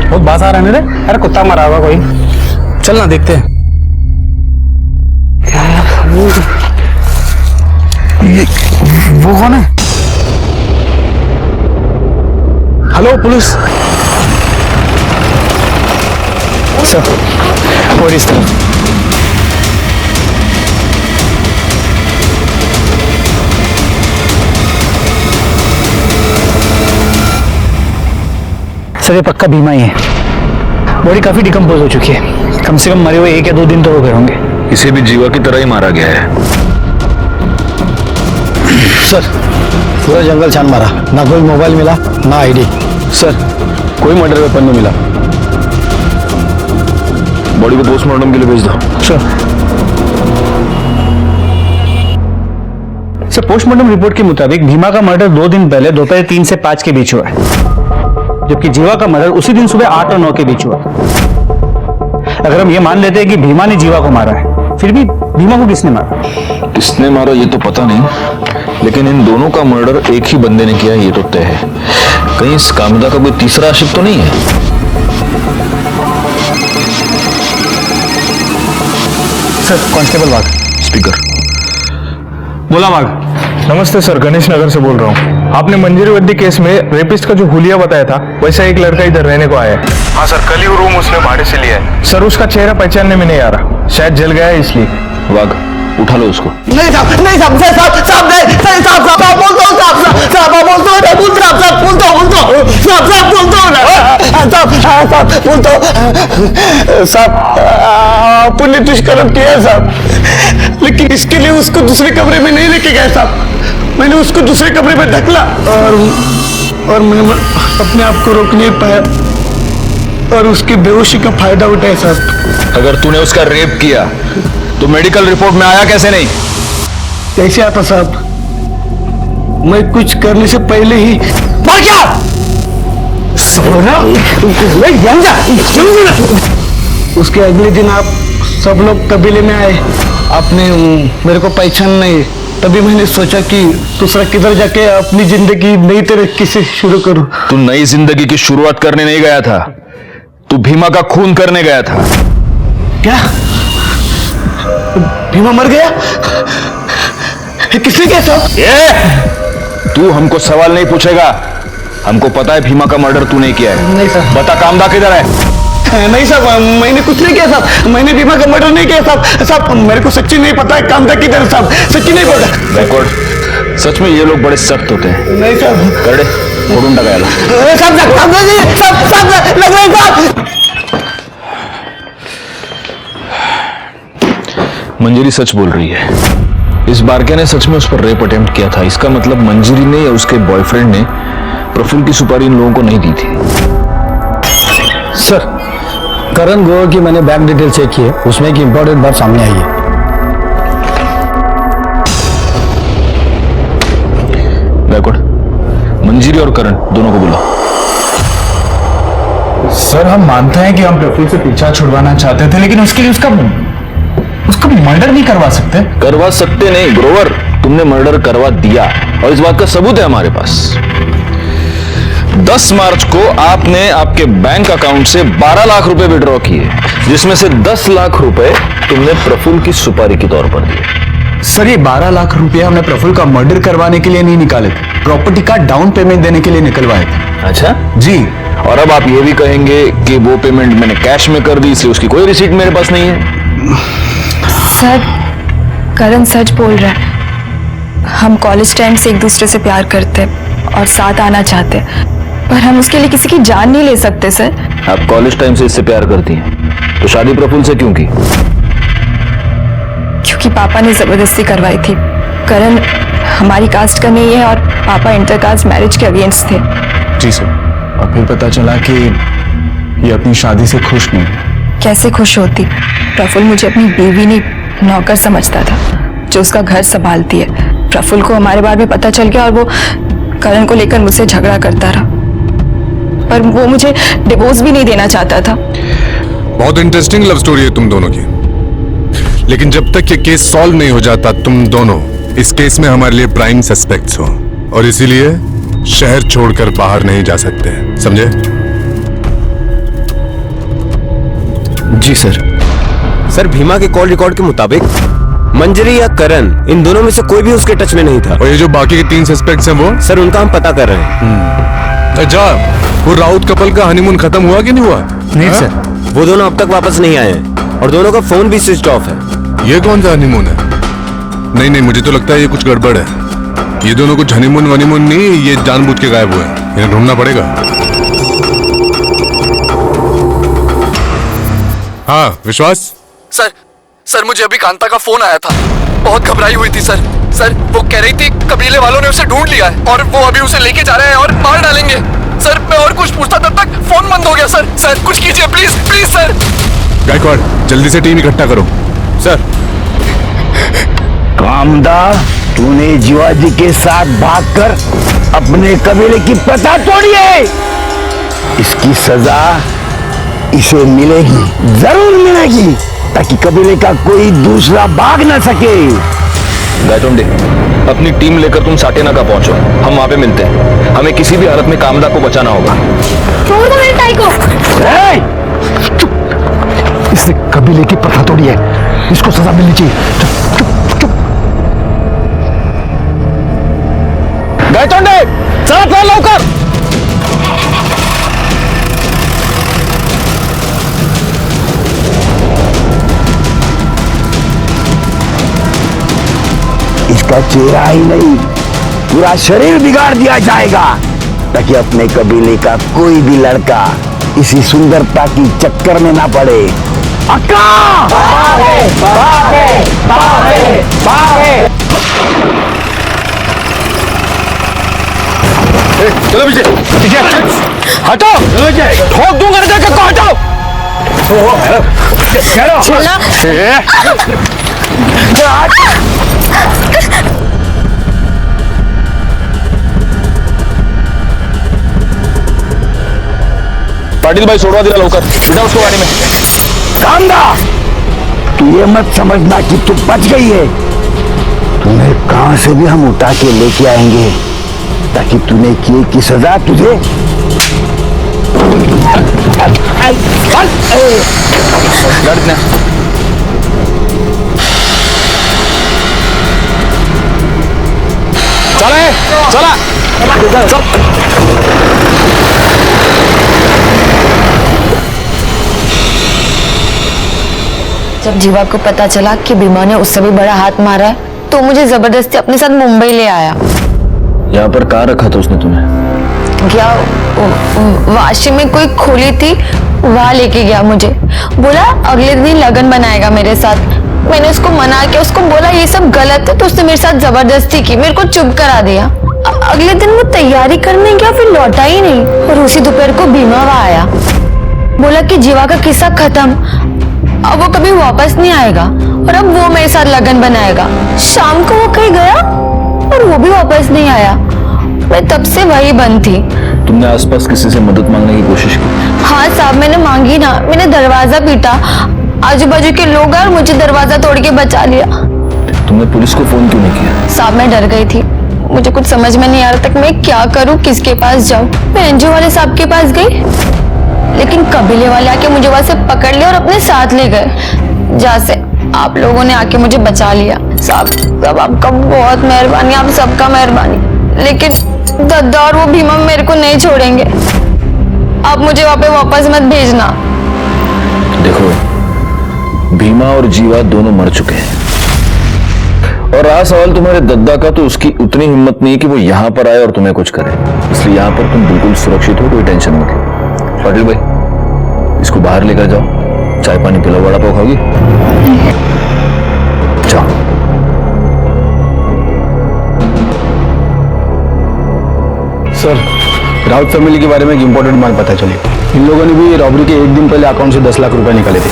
बहुत बाजार है रे। अरे कुत्ता मरा होगा कोई, चल ना देखते हैं। ये वो कौन है? हेलो पुलिस सर, वो इस तरफ। सर ये पक्का भीमा ही है। बॉडी काफी डिकम्पोज हो चुकी है, कम से कम मरे हुए 1 या 2 दिन तो हो गए होंगे। इसे भी जीवा की तरह ही मारा गया है। सर पूरा जंगल छान मारा, ना कोई मोबाइल मिला ना आईडी। सर कोई मर्डर वेपन नहीं मिला। बॉडी को पोस्टमार्टम के लिए भेज दो। सर पोस्टमार्टम रिपोर्ट के मुताबिक भीमा का मर्डर 2 दिन पहले दोपहर 3 से 5 के बीच हुआ है, जबकि जीवा का मर्डर उसी दिन सुबह 8 और 9 के बीच हुआ। अगर हम ये मान लेते हैं कि भीमा ने जीवा को मारा है, फिर भी भीमा को किसने मारा? किसने मारा ये तो पता नहीं, लेकिन इन दोनों का मर्डर एक ही बंदे ने किया ये तो तय है। कहीं इस कामदा का कोई तीसरा आशिक तो नहीं है? सर कांस्टेबल वाघ। स्पीकर। बोला वाघ। नमस्ते सर, गणेश नगर से बोल रहा हूँ। आपने मंजरी वद्दी केस में रेपिस्ट का जो हुलिया बताया था, वैसा एक लड़का इधर रहने को आया है। हाँ सर, कल ही वो रूम उसने भाड़े से लिया है। सर उसका चेहरा पहचानने में नहीं आ रहा, शायद जल गया है इसलिए। वाघ उठा लो उसको। नहीं साहब, नहीं साहब, साहब साहब नहीं, नहीं साहब, साहब बोल दो, साहब साहब बोल दो, नहीं बोल साहब, साहब बोल दो, साहब साहब बोल दो ना, साहब बोल दो, साहब पुण्य दुष्कर्म किया साहब, लेकिन इसके लिए उसको दूसरे कमरे में नहीं लेके गए साहब। मैंने उसको दूसरे कमरे में ढकला और मैंने अपने आप को रोक नहीं पाया और उसकी बेहोशी का फायदा उठाया साहब। अगर तूने उसका रेप किया तो मेडिकल रिपोर्ट में आया कैसे नहीं? कैसे आता साहब? मैं कुछ करने से पहले ही मर गया। उसके अगले दिन आप सब लोग कबीले में आए, आपने मेरे को पहचान नहीं, तभी मैंने सोचा कि दूसरा किधर जाके अपनी जिंदगी नई तरीके से शुरू करूं। तू नई जिंदगी की शुरुआत करने नहीं गया था, तू भीमा का खून करने गया था। क्या भीमा मर गया? किसने किया साहब? ये तू हमको सवाल नहीं पूछेगा, हमको पता है भीमा का मर्डर तूने किया है। नहीं साहब। बता कामदा किधर है? नहीं साहब, मैंने कुछ नहीं किया साहब, मैंने भीमा का मर्डर नहीं किया साहब। साहब मेरे को सच्ची नहीं पता है कामदा किधर साहब, सच्ची नहीं पता। रिकॉर्ड। सच में ये लोग बड़े सख्त होते हैं। नहीं साहब। करड़े फोड़ून लगायला। साहब लग रहे साहब। मंजरी सच बोल रही है। इस बारके ने सच में उस पर रेप अटेम्प्ट किया था। इसका मतलब मंजरी ने या उसके बॉयफ्रेंड ने प्रफुल्ल की सुपारी इन लोगों को नहीं दी थी। सर करण गोवर की मैंने बैंक डिटेल चेक की है, उसमें एक इंपॉर्टेंट बात सामने आई है। बैकवर्ड। मंजिरी और करण दोनों को बुलाओ। सर हम मानते हैं कि हम प्रफुल्ल से पीछा छुड़वाना चाहते थे, लेकिन उसके लिए उसका मर्डर नहीं करवा सकते। करवा सकते नहीं ग्रोवर, तुमने मर्डर करवा दिया और इस बात का सबूत है हमारे पास। 10 मार्च को आपने आपके बैंक अकाउंट से 12 लाख रुपए विड्रॉ किए, जिसमें से 10 लाख रुपए तुमने प्रफुल्ल की सुपारी के तौर पर दिए। सर ये 12 लाख रुपया हमने प्रफुल्ल का मर्डर करवाने के लिए नहीं निकाले थे, प्रॉपर्टी का डाउन पेमेंट देने के लिए निकलवाए थे। अच्छा जी। और अब आप ये भी कहेंगे कि वो पेमेंट मैंने कैश में कर दी, इसलिए उसकी कोई रिसीट मेरे पास नहीं है। सर करण सच बोल रहा है, हम कॉलेज टाइम से एक दूसरे से प्यार करते और साथ आना चाहते, पर हम उसके लिए किसी की जान नहीं ले सकते। सर आप कॉलेज टाइम से इससे प्यार करती हैं, तो शादी प्रफुल्ल से क्यों की? क्योंकि पापा ने जबरदस्ती करवाई थी। करण हमारी कास्ट का नहीं है और पापा इंटरकास्ट मैरिज के अगेंस्ट थे। जी सर। और फिर पता चला कि ये अपनी शादी से खुश नहीं। कैसे खुश होती? प्रफुल्ल मुझे अपनी बीवी नहीं नौकर समझता था जो उसका घर संभालती है। प्रफुल्ल को हमारे बारे में पता चल गया और वो करण को लेकर मुझसे झगड़ा करता रहा, पर वो मुझे डिवोर्स भी नहीं देना चाहता था। बहुत इंटरेस्टिंग लव स्टोरी है तुम दोनों की, लेकिन जब तक ये केस सॉल्व नहीं हो जाता तुम दोनों इस केस में हमारे लिए प्राइम सस्पेक्ट्स हो, और इसीलिए शहर छोड़कर बाहर नहीं जा सकते, समझे? जी सर। सर भीमा के कॉल रिकॉर्ड के मुताबिक मंजरी या करण इन दोनों में से कोई भी उसके टच में नहीं था। और ये जो बाकी के 3 सस्पेक्ट्स हैं वो? सर उनका हम पता कर रहे हैं। अच्छा, वो राउत कपल का हनीमून खत्म हुआ कि नहीं हुआ? नहीं सर, वो दोनों अब तक वापस नहीं आए हैं और दोनों का फोन भी स्विच ऑफ है। ये कौन सा हनीमून है? नहीं नहीं, मुझे तो लगता है ये कुछ गड़बड़ है। ये दोनों कुछ हनीमून वनीमून नहीं, ये जानबूझ के गायब हुए हैं। इन्हें ढूंढना पड़ेगा। हाँ विश्वास। सर मुझे अभी कांता का फोन आया था, बहुत घबराई हुई थी सर। सर वो कह रही थी कबीले वालों ने उसे ढूंढ लिया है और वो अभी उसे लेके जा रहे हैं और मार डालेंगे। सर मैं और कुछ पूछता तब तक फोन बंद हो गया। सर कुछ कीजिए प्लीज प्लीज सर। गायकवाड़ जल्दी से टीम इकट्ठा करो। सर। कामदा, तूने जीवाजी के साथ भागकर अपने कबीले की प्रथा तोड़ी है, इसकी सजा इसे मिलेगी, जरूर मिलेगी, ताकि कबीले का कोई दूसरा भाग न सके। गायतोंडे, अपनी टीम लेकर तुम साटेनाका पहुंचो, हम वहां पे मिलते हैं। हमें किसी भी हालत में कामदा को बचाना होगा। छोड़ दो मेरे ताई को। इसने कबीले की प्रथा तोड़ी है, इसको सजा मिलनी चाहिए। गायतोंडे चला प्लान लवकर। इसका चेहरा ही नहीं, पूरा शरीर बिगाड़ दिया जाएगा, ताकि अपने कबीले का कोई भी लड़का इसी सुंदरता की चक्कर में ना पड़े। अक्का! बाहे, बाहे, बाहे, बाहे। चलो पीछे हटो, ठोक दूंगा ना जाकर को हटो। पाटिल भाई छोड़वा दिला लवकर, बिठा उसको गाड़ी में। कामदा, तू ये मत समझना कि तू बच गई है, तुम्हें कहां से भी हम उठा के लेके आएंगे, ताकि तूने किए की सजा तुझे। चले चला जब जीवा को पता चला कि भीमा ने उससे भी बड़ा हाथ मारा है, तो मुझे जबरदस्ती अपने साथ मुंबई ले आया। यहाँ पर कहाँ रखा था उसने तुम्हें? क्या वाशी में कोई खोली थी, वहां लेके गया मुझे। बोला अगले दिन लगन बनाएगा मेरे साथ। मैंने उसको मना किया, उसको बोला ये सब गलत है, तो उसने मेरे साथ जबरदस्ती की, मेरे को चुप करा दिया। अगले दिन वो तैयारी करने गया, फिर लौटा ही नहीं। और उसी दोपहर को भीमा वहां आया, बोला कि जीवा का किस्सा खत्म, अब वो कभी वापस नहीं आएगा और अब वो मेरे साथ लगन बनाएगा। शाम को वो कहीं गया और वो भी वापस नहीं आया। मैं तब से वही बंद थी। तुमने आसपास किसी से मदद मांगने की कोशिश की? हाँ साहब, मैंने मांगी ना, मैंने दरवाजा पीटा, आजू बाजू के लोग आए और मुझे दरवाजा तोड़ के बचा लिया। तुमने पुलिस को फोन क्यों नहीं किया? साहब मैं डर गई थी, मुझे कुछ समझ में नहीं आ रहा था कि मैं क्या करूं, किसके पास जाऊं। मैं एनजीओ वाले साहब के पास गई, लेकिन कबीले वाले आके मुझे वहां से पकड़ लिया और अपने साथ ले गए, जहाँ से आप लोगों ने आके मुझे बचा लिया। साहब आपका बहुत मेहरबानी, आप सबका मेहरबानी, लेकिन दद्दा और वो भीमा मेरे को नहीं छोड़ेंगे। आप मुझे वहां पे वापस मत भेजना। देखो, भीमा और जीवा दोनों मर चुके हैं, और रहा सवाल तुम्हारे दद्दा का, तो उसकी उतनी हिम्मत नहीं कि वो यहाँ पर आए और तुम्हें कुछ करे। इसलिए यहाँ पर तुम बिल्कुल सुरक्षित हो, कोई टेंशन मत लो। पाटिल भाई, इसको बाहर लेकर जाओ, चाय पानी पिलाओ, वड़ा पाव खाओगी? जाओ। सर, राउत फैमिली के बारे में एक इंपॉर्टेंट बात पता चली। इन लोगों ने भी रॉबरी के एक दिन पहले अकाउंट से 10 लाख रुपए निकाले थे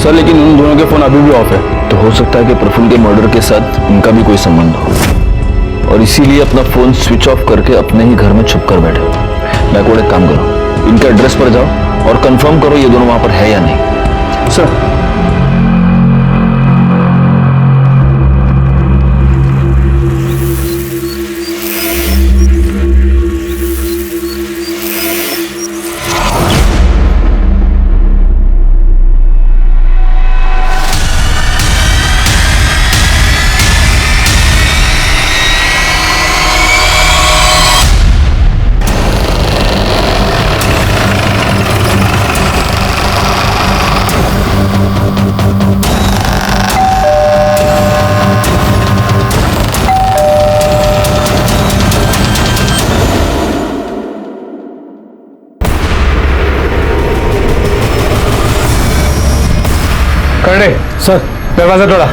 सर, लेकिन उन दोनों के फोन अभी भी ऑफ है। तो हो सकता है कि प्रफुल्ल के मर्डर के साथ इनका भी कोई संबंध हो, और इसीलिए अपना फोन स्विच ऑफ करके अपने ही घर में छुप कर बैठे हो। बैकवर्ड एक काम करो, इनके एड्रेस पर जाओ और कंफर्म करो ये दोनों वहां पर है या नहीं। सर, करड़े सर, दरवाजा तोड़ा।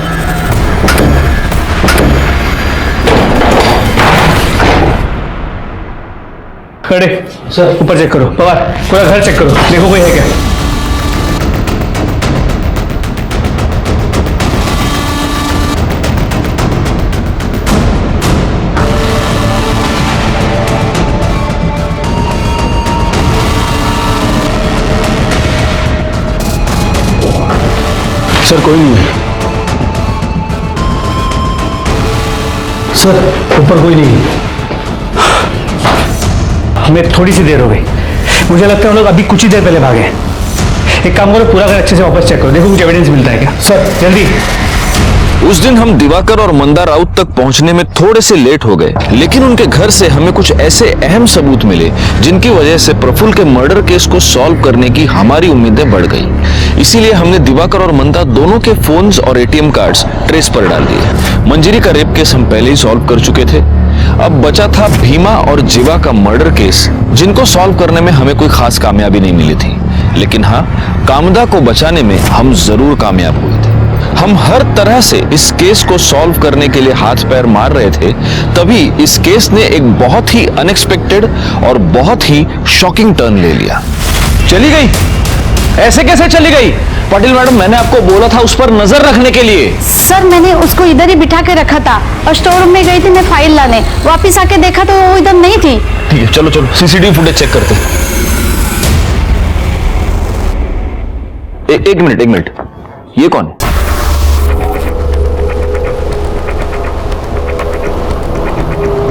करड़े सर, ऊपर चेक करो। पवार, पूरा घर चेक करो, देखो कोई है क्या। सर कोई नहीं है सर, ऊपर कोई नहीं है। हमें थोड़ी सी देर हो गई, मुझे लगता है हम लोग अभी कुछ ही देर पहले भागे। एक काम करो, पूरा घर अच्छे से वापस चेक करो, देखो कुछ एविडेंस मिलता है क्या। सर जल्दी। उस दिन हम दिवाकर और मंदा राउत तक पहुंचने में थोड़े से लेट हो गए, लेकिन उनके घर से हमें कुछ ऐसे अहम सबूत मिले जिनकी वजह से प्रफुल्ल के मर्डर केस को सॉल्व करने की हमारी उम्मीदें बढ़ गई। इसीलिए हमने दिवाकर और मंदा दोनों के फोन्स और एटीएम कार्ड्स ट्रेस पर डाल दिए। मंजरी का रेप केस हम पहले ही सॉल्व कर चुके थे, अब बचा था भीमा और जीवा का मर्डर केस, जिनको सॉल्व करने में हमें कोई खास कामयाबी नहीं मिली थी। लेकिन हाँ, कामदा को बचाने में हम जरूर कामयाब हुए थे। हम हर तरह से इस केस को सॉल्व करने के लिए हाथ पैर मार रहे थे, तभी इस केस ने एक बहुत ही अनएक्सपेक्टेड और बहुत ही शॉकिंग टर्न ले लिया। चली गई? ऐसे कैसे चली गई? पाटिल मैडम, मैंने आपको बोला था उस पर नजर रखने के लिए। सर, मैंने उसको इधर ही बिठा के रखा था और स्टोर रूम में गई थी मैं फाइल लाने, वापस आके देखा तो वो इधर नहीं थी। ठीक है, चलो चलो सीसीटीवी फुटेज चेक करते। एक मिनट, ये कौन है?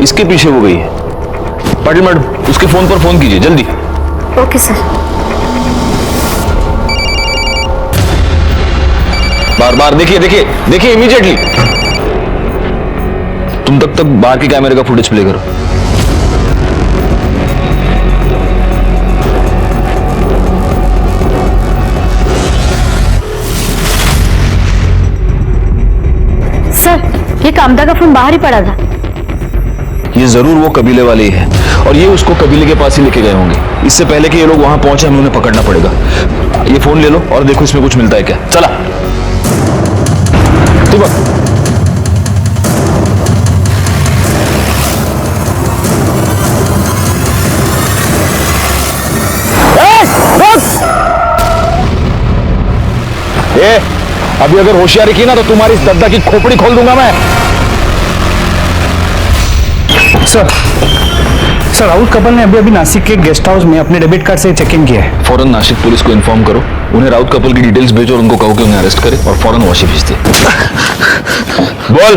इसके पीछे वो गई है। पाटिल मैडम, उसके फोन पर फोन कीजिए जल्दी। Okay sir. बार देखिए इमीडिएटली। तुम तक बाहर के कैमरे का फुटेज प्ले करो। सर, ये कामदा का फोन बाहर ही पड़ा था। ये जरूर वो कबीले वाले ही हैं, और ये उसको कबीले के पास ही लेके गए होंगे। इससे पहले कि ये लोग वहां पहुंचे, हमें उन्हें पकड़ना पड़ेगा। ये फोन ले लो और देखो इसमें कुछ मिलता है क्या। चला अभी अगर होशियारी की ना तो तुम्हारी इस दद्दा की खोपड़ी खोल दूंगा मैं। सर, सर राउत कपल ने अभी अभी नासिक के गेस्ट हाउस में अपने डेबिट कार्ड से चेक इन किया है। फौरन नासिक पुलिस को इन्फॉर्म करो, उन्हें राउत कपल की डिटेल्स भेजो और उनको कहो कि उन्हें अरेस्ट करे और फौरन वाशी भेज दे। बोल,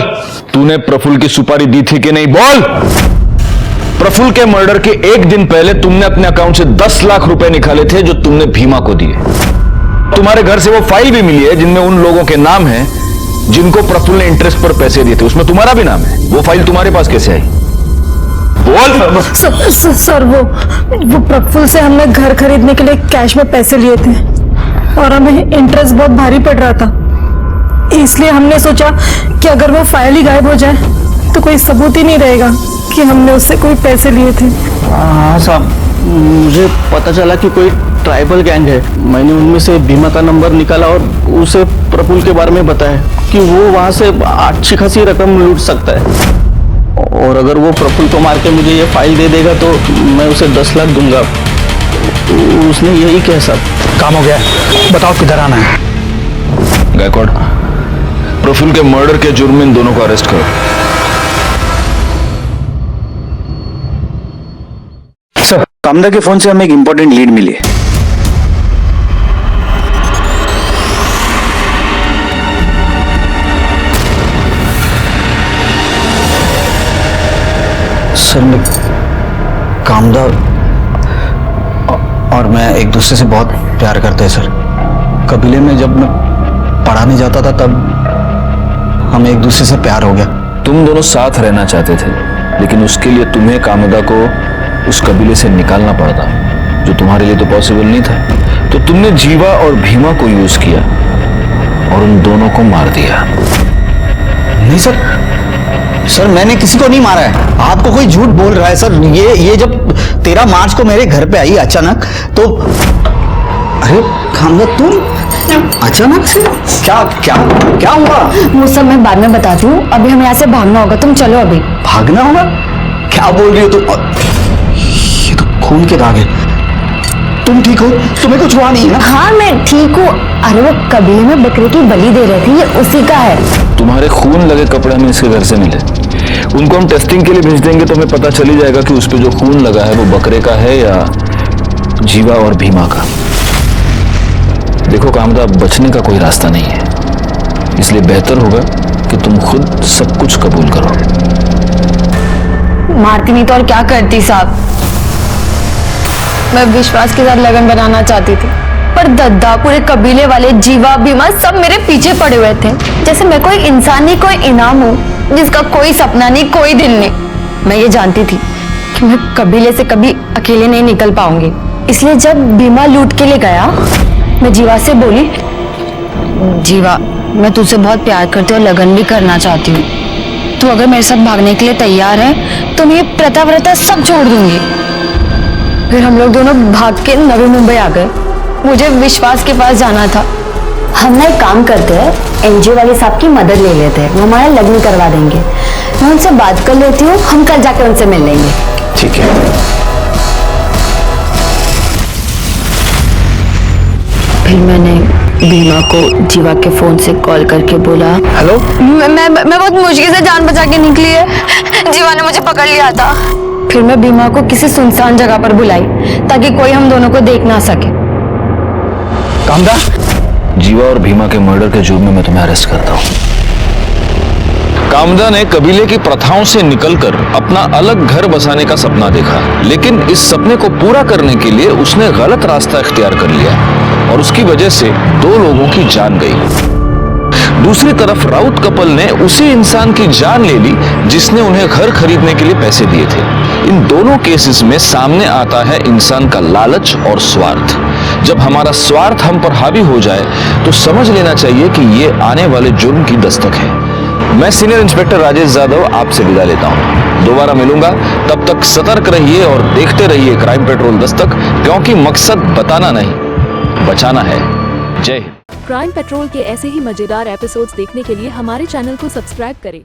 तूने प्रफुल्ल की सुपारी दी थी कि नहीं? बोल। प्रफुल्ल के मर्डर के एक दिन पहले तुमने अपने अकाउंट से 10 लाख रुपए निकाले थे जो तुमने भीमा को दिए। तुम्हारे घर से वो फाइल भी मिली है जिनमें उन लोगों के नाम हैं जिनको प्रफुल्ल ने इंटरेस्ट पर पैसे दिए थे, उसमें तुम्हारा भी नाम है। वो फाइल तुम्हारे पास कैसे आई? बोल। सर वो प्रफुल्ल से हमने घर खरीदने के लिए कैश में पैसे लिए थे और हमें इंटरेस्ट बहुत भारी पड़ रहा था, इसलिए हमने सोचा कि अगर वो फाइल ही गायब हो जाए तो कोई सबूत ही नहीं रहेगा कि हमने उससे कोई पैसे लिए थे। हाँ साहब, मुझे पता चला कि कोई ट्राइबल गैंग है। मैंने उनमें से भीमा का नंबर निकाला और उसे प्रफुल्ल के बारे में बताया कि वो वहां से अच्छी खासी रकम लूट सकता है और अगर वो प्रफुल्ल को मार के मुझे ये फाइल दे देगा तो मैं उसे 10 लाख दूंगा। तो उसने यही कहा साहब। काम हो गया, बताओ किधर आना है। गायकवाड़, प्रफुल्ल के मर्डर के जुर्म में इन दोनों को अरेस्ट करो। सर, कामदा के फोन से हमें एक इंपॉर्टेंट लीड मिली है। सर, कामदा और मैं एक दूसरे से बहुत प्यार करते हैं सर। कबीले में जब मैं पढ़ाने जाता था तब हमें एक दूसरे से प्यार हो गया। तुम दोनों साथ रहना चाहते थे, लेकिन उसके लिए तुम्हें कामदा को उस कबीले से निकालना पड़ता, जो तुम्हारे लिए तो पॉसिबल नहीं था। तो तुमने जीवा और भीमा को यूज किया और उन दोनों को मार दिया। नहीं सर, मैंने किसी को नहीं मारा है। आपको कोई झूठ बोल रहा है सर। ये जब 13 मार्च को मेरे घर पे आई अचानक तो अरे कामदा, तुम अचानक से क्या हुआ? वो सब मैं बाद में बताती हूँ, अभी हमें यहाँ से भागना होगा। तुम चलो अभी। भागना होगा? क्या बोल रही हो तुम? ये तो खून के दाग है। तुम ठीक हो? तुम्हें कुछ हुआ नहीं है? हाँ मैं ठीक हूँ। अरे वो कबीले में बकरे की बलि दे रहे थे, ये उसी का है। तुम्हारे खून लगे कपड़े हमें इसके घर से मिले, उनको हम टेस्टिंग के लिए भेज देंगे तो हमें पता चल ही जाएगा कि उस पे जो खून लगा है वो बकरे का है या जीवा और भीमा का। देखो कामदा, बचने का कोई रास्ता नहीं है, इसलिए बेहतर होगा कि तुम खुद सब कुछ कबूल करो। मारती नहीं तो और क्या करती साहब। मैं विश्वास के साथ लगन बनाना चाहती थी, पर दद्दा, पूरे कबीले वाले, जीवा, भीमा सब मेरे पीछे पड़े हुए थे, जैसे मैं कोई इंसान नहीं, कोई इनाम हूँ जिसका कोई सपना नहीं, कोई दिल नहीं। मैं ये जानती थी कि मैं कबीले से कभी अकेले नहीं निकल पाऊंगी, इसलिए जब भीमा लूट के लिए गया, मैं जीवा से बोली, जीवा मैं तुझसे बहुत प्यार करती हूँ और लगन भी करना चाहती हूँ। तू अगर मेरे साथ भागने के लिए तैयार है तो मैं ये प्रथा व्रता सब छोड़ दूंगी। फिर हम लोग दोनों भाग के नवी मुंबई आ गए। मुझे विश्वास के पास जाना था। हम ना एक काम करते हैं, एनजीओ वाले साहब की मदद ले लेते हैं, वो हमारा लगन करवा देंगे। मैं उनसे बात कर लेती हूँ, हम कल जाके उनसे मिल लेंगे। ठीक है। फिर मैंने भीमा को जीवा के फोन से कॉल करके बोला, हेलो। मैं बहुत मुश्किल से जान बचा के निकली है, जीवा ने मुझे पकड़ लिया था। फिर मैं भीमा को किसी सुनसान जगह पर बुलाई ताकि कोई हम दोनों को देख ना सके। कामदा, जीवा और भीमा के मर्डर के जुर्म में मैं तुम्हें अरेस्ट करता हूँ। कामदा ने कबीले की प्रथाओं से निकलकर अपना अलग घर बसाने का सपना देखा, लेकिन इस सपने को पूरा करने के लिए उसने गलत रास्ता इख्तियार कर लिया और उसकी वजह से 2 लोगों की जान गई। दूसरी तरफ राउत कपल ने उसी इंसान की जान ले ली जिसने उन्हें घर खरीदने के लिए पैसे दिए थे। इन दोनों केसेस में सामने आता है इंसान का लालच और स्वार्थ। जब हमारा स्वार्थ हम पर हावी हो जाए तो समझ लेना चाहिए कि ये आने वाले जुर्म की दस्तक है। मैं सीनियर इंस्पेक्टर राजेश यादव आपसे विदा लेता हूँ। दोबारा मिलूंगा, तब तक सतर्क रहिए और देखते रहिए क्राइम पेट्रोल दस्तक, क्योंकि मकसद बताना नहीं, बचाना है। जय हिंद। क्राइम पेट्रोल के ऐसे ही मजेदार एपिसोड्स देखने के लिए हमारे चैनल को सब्सक्राइब करें।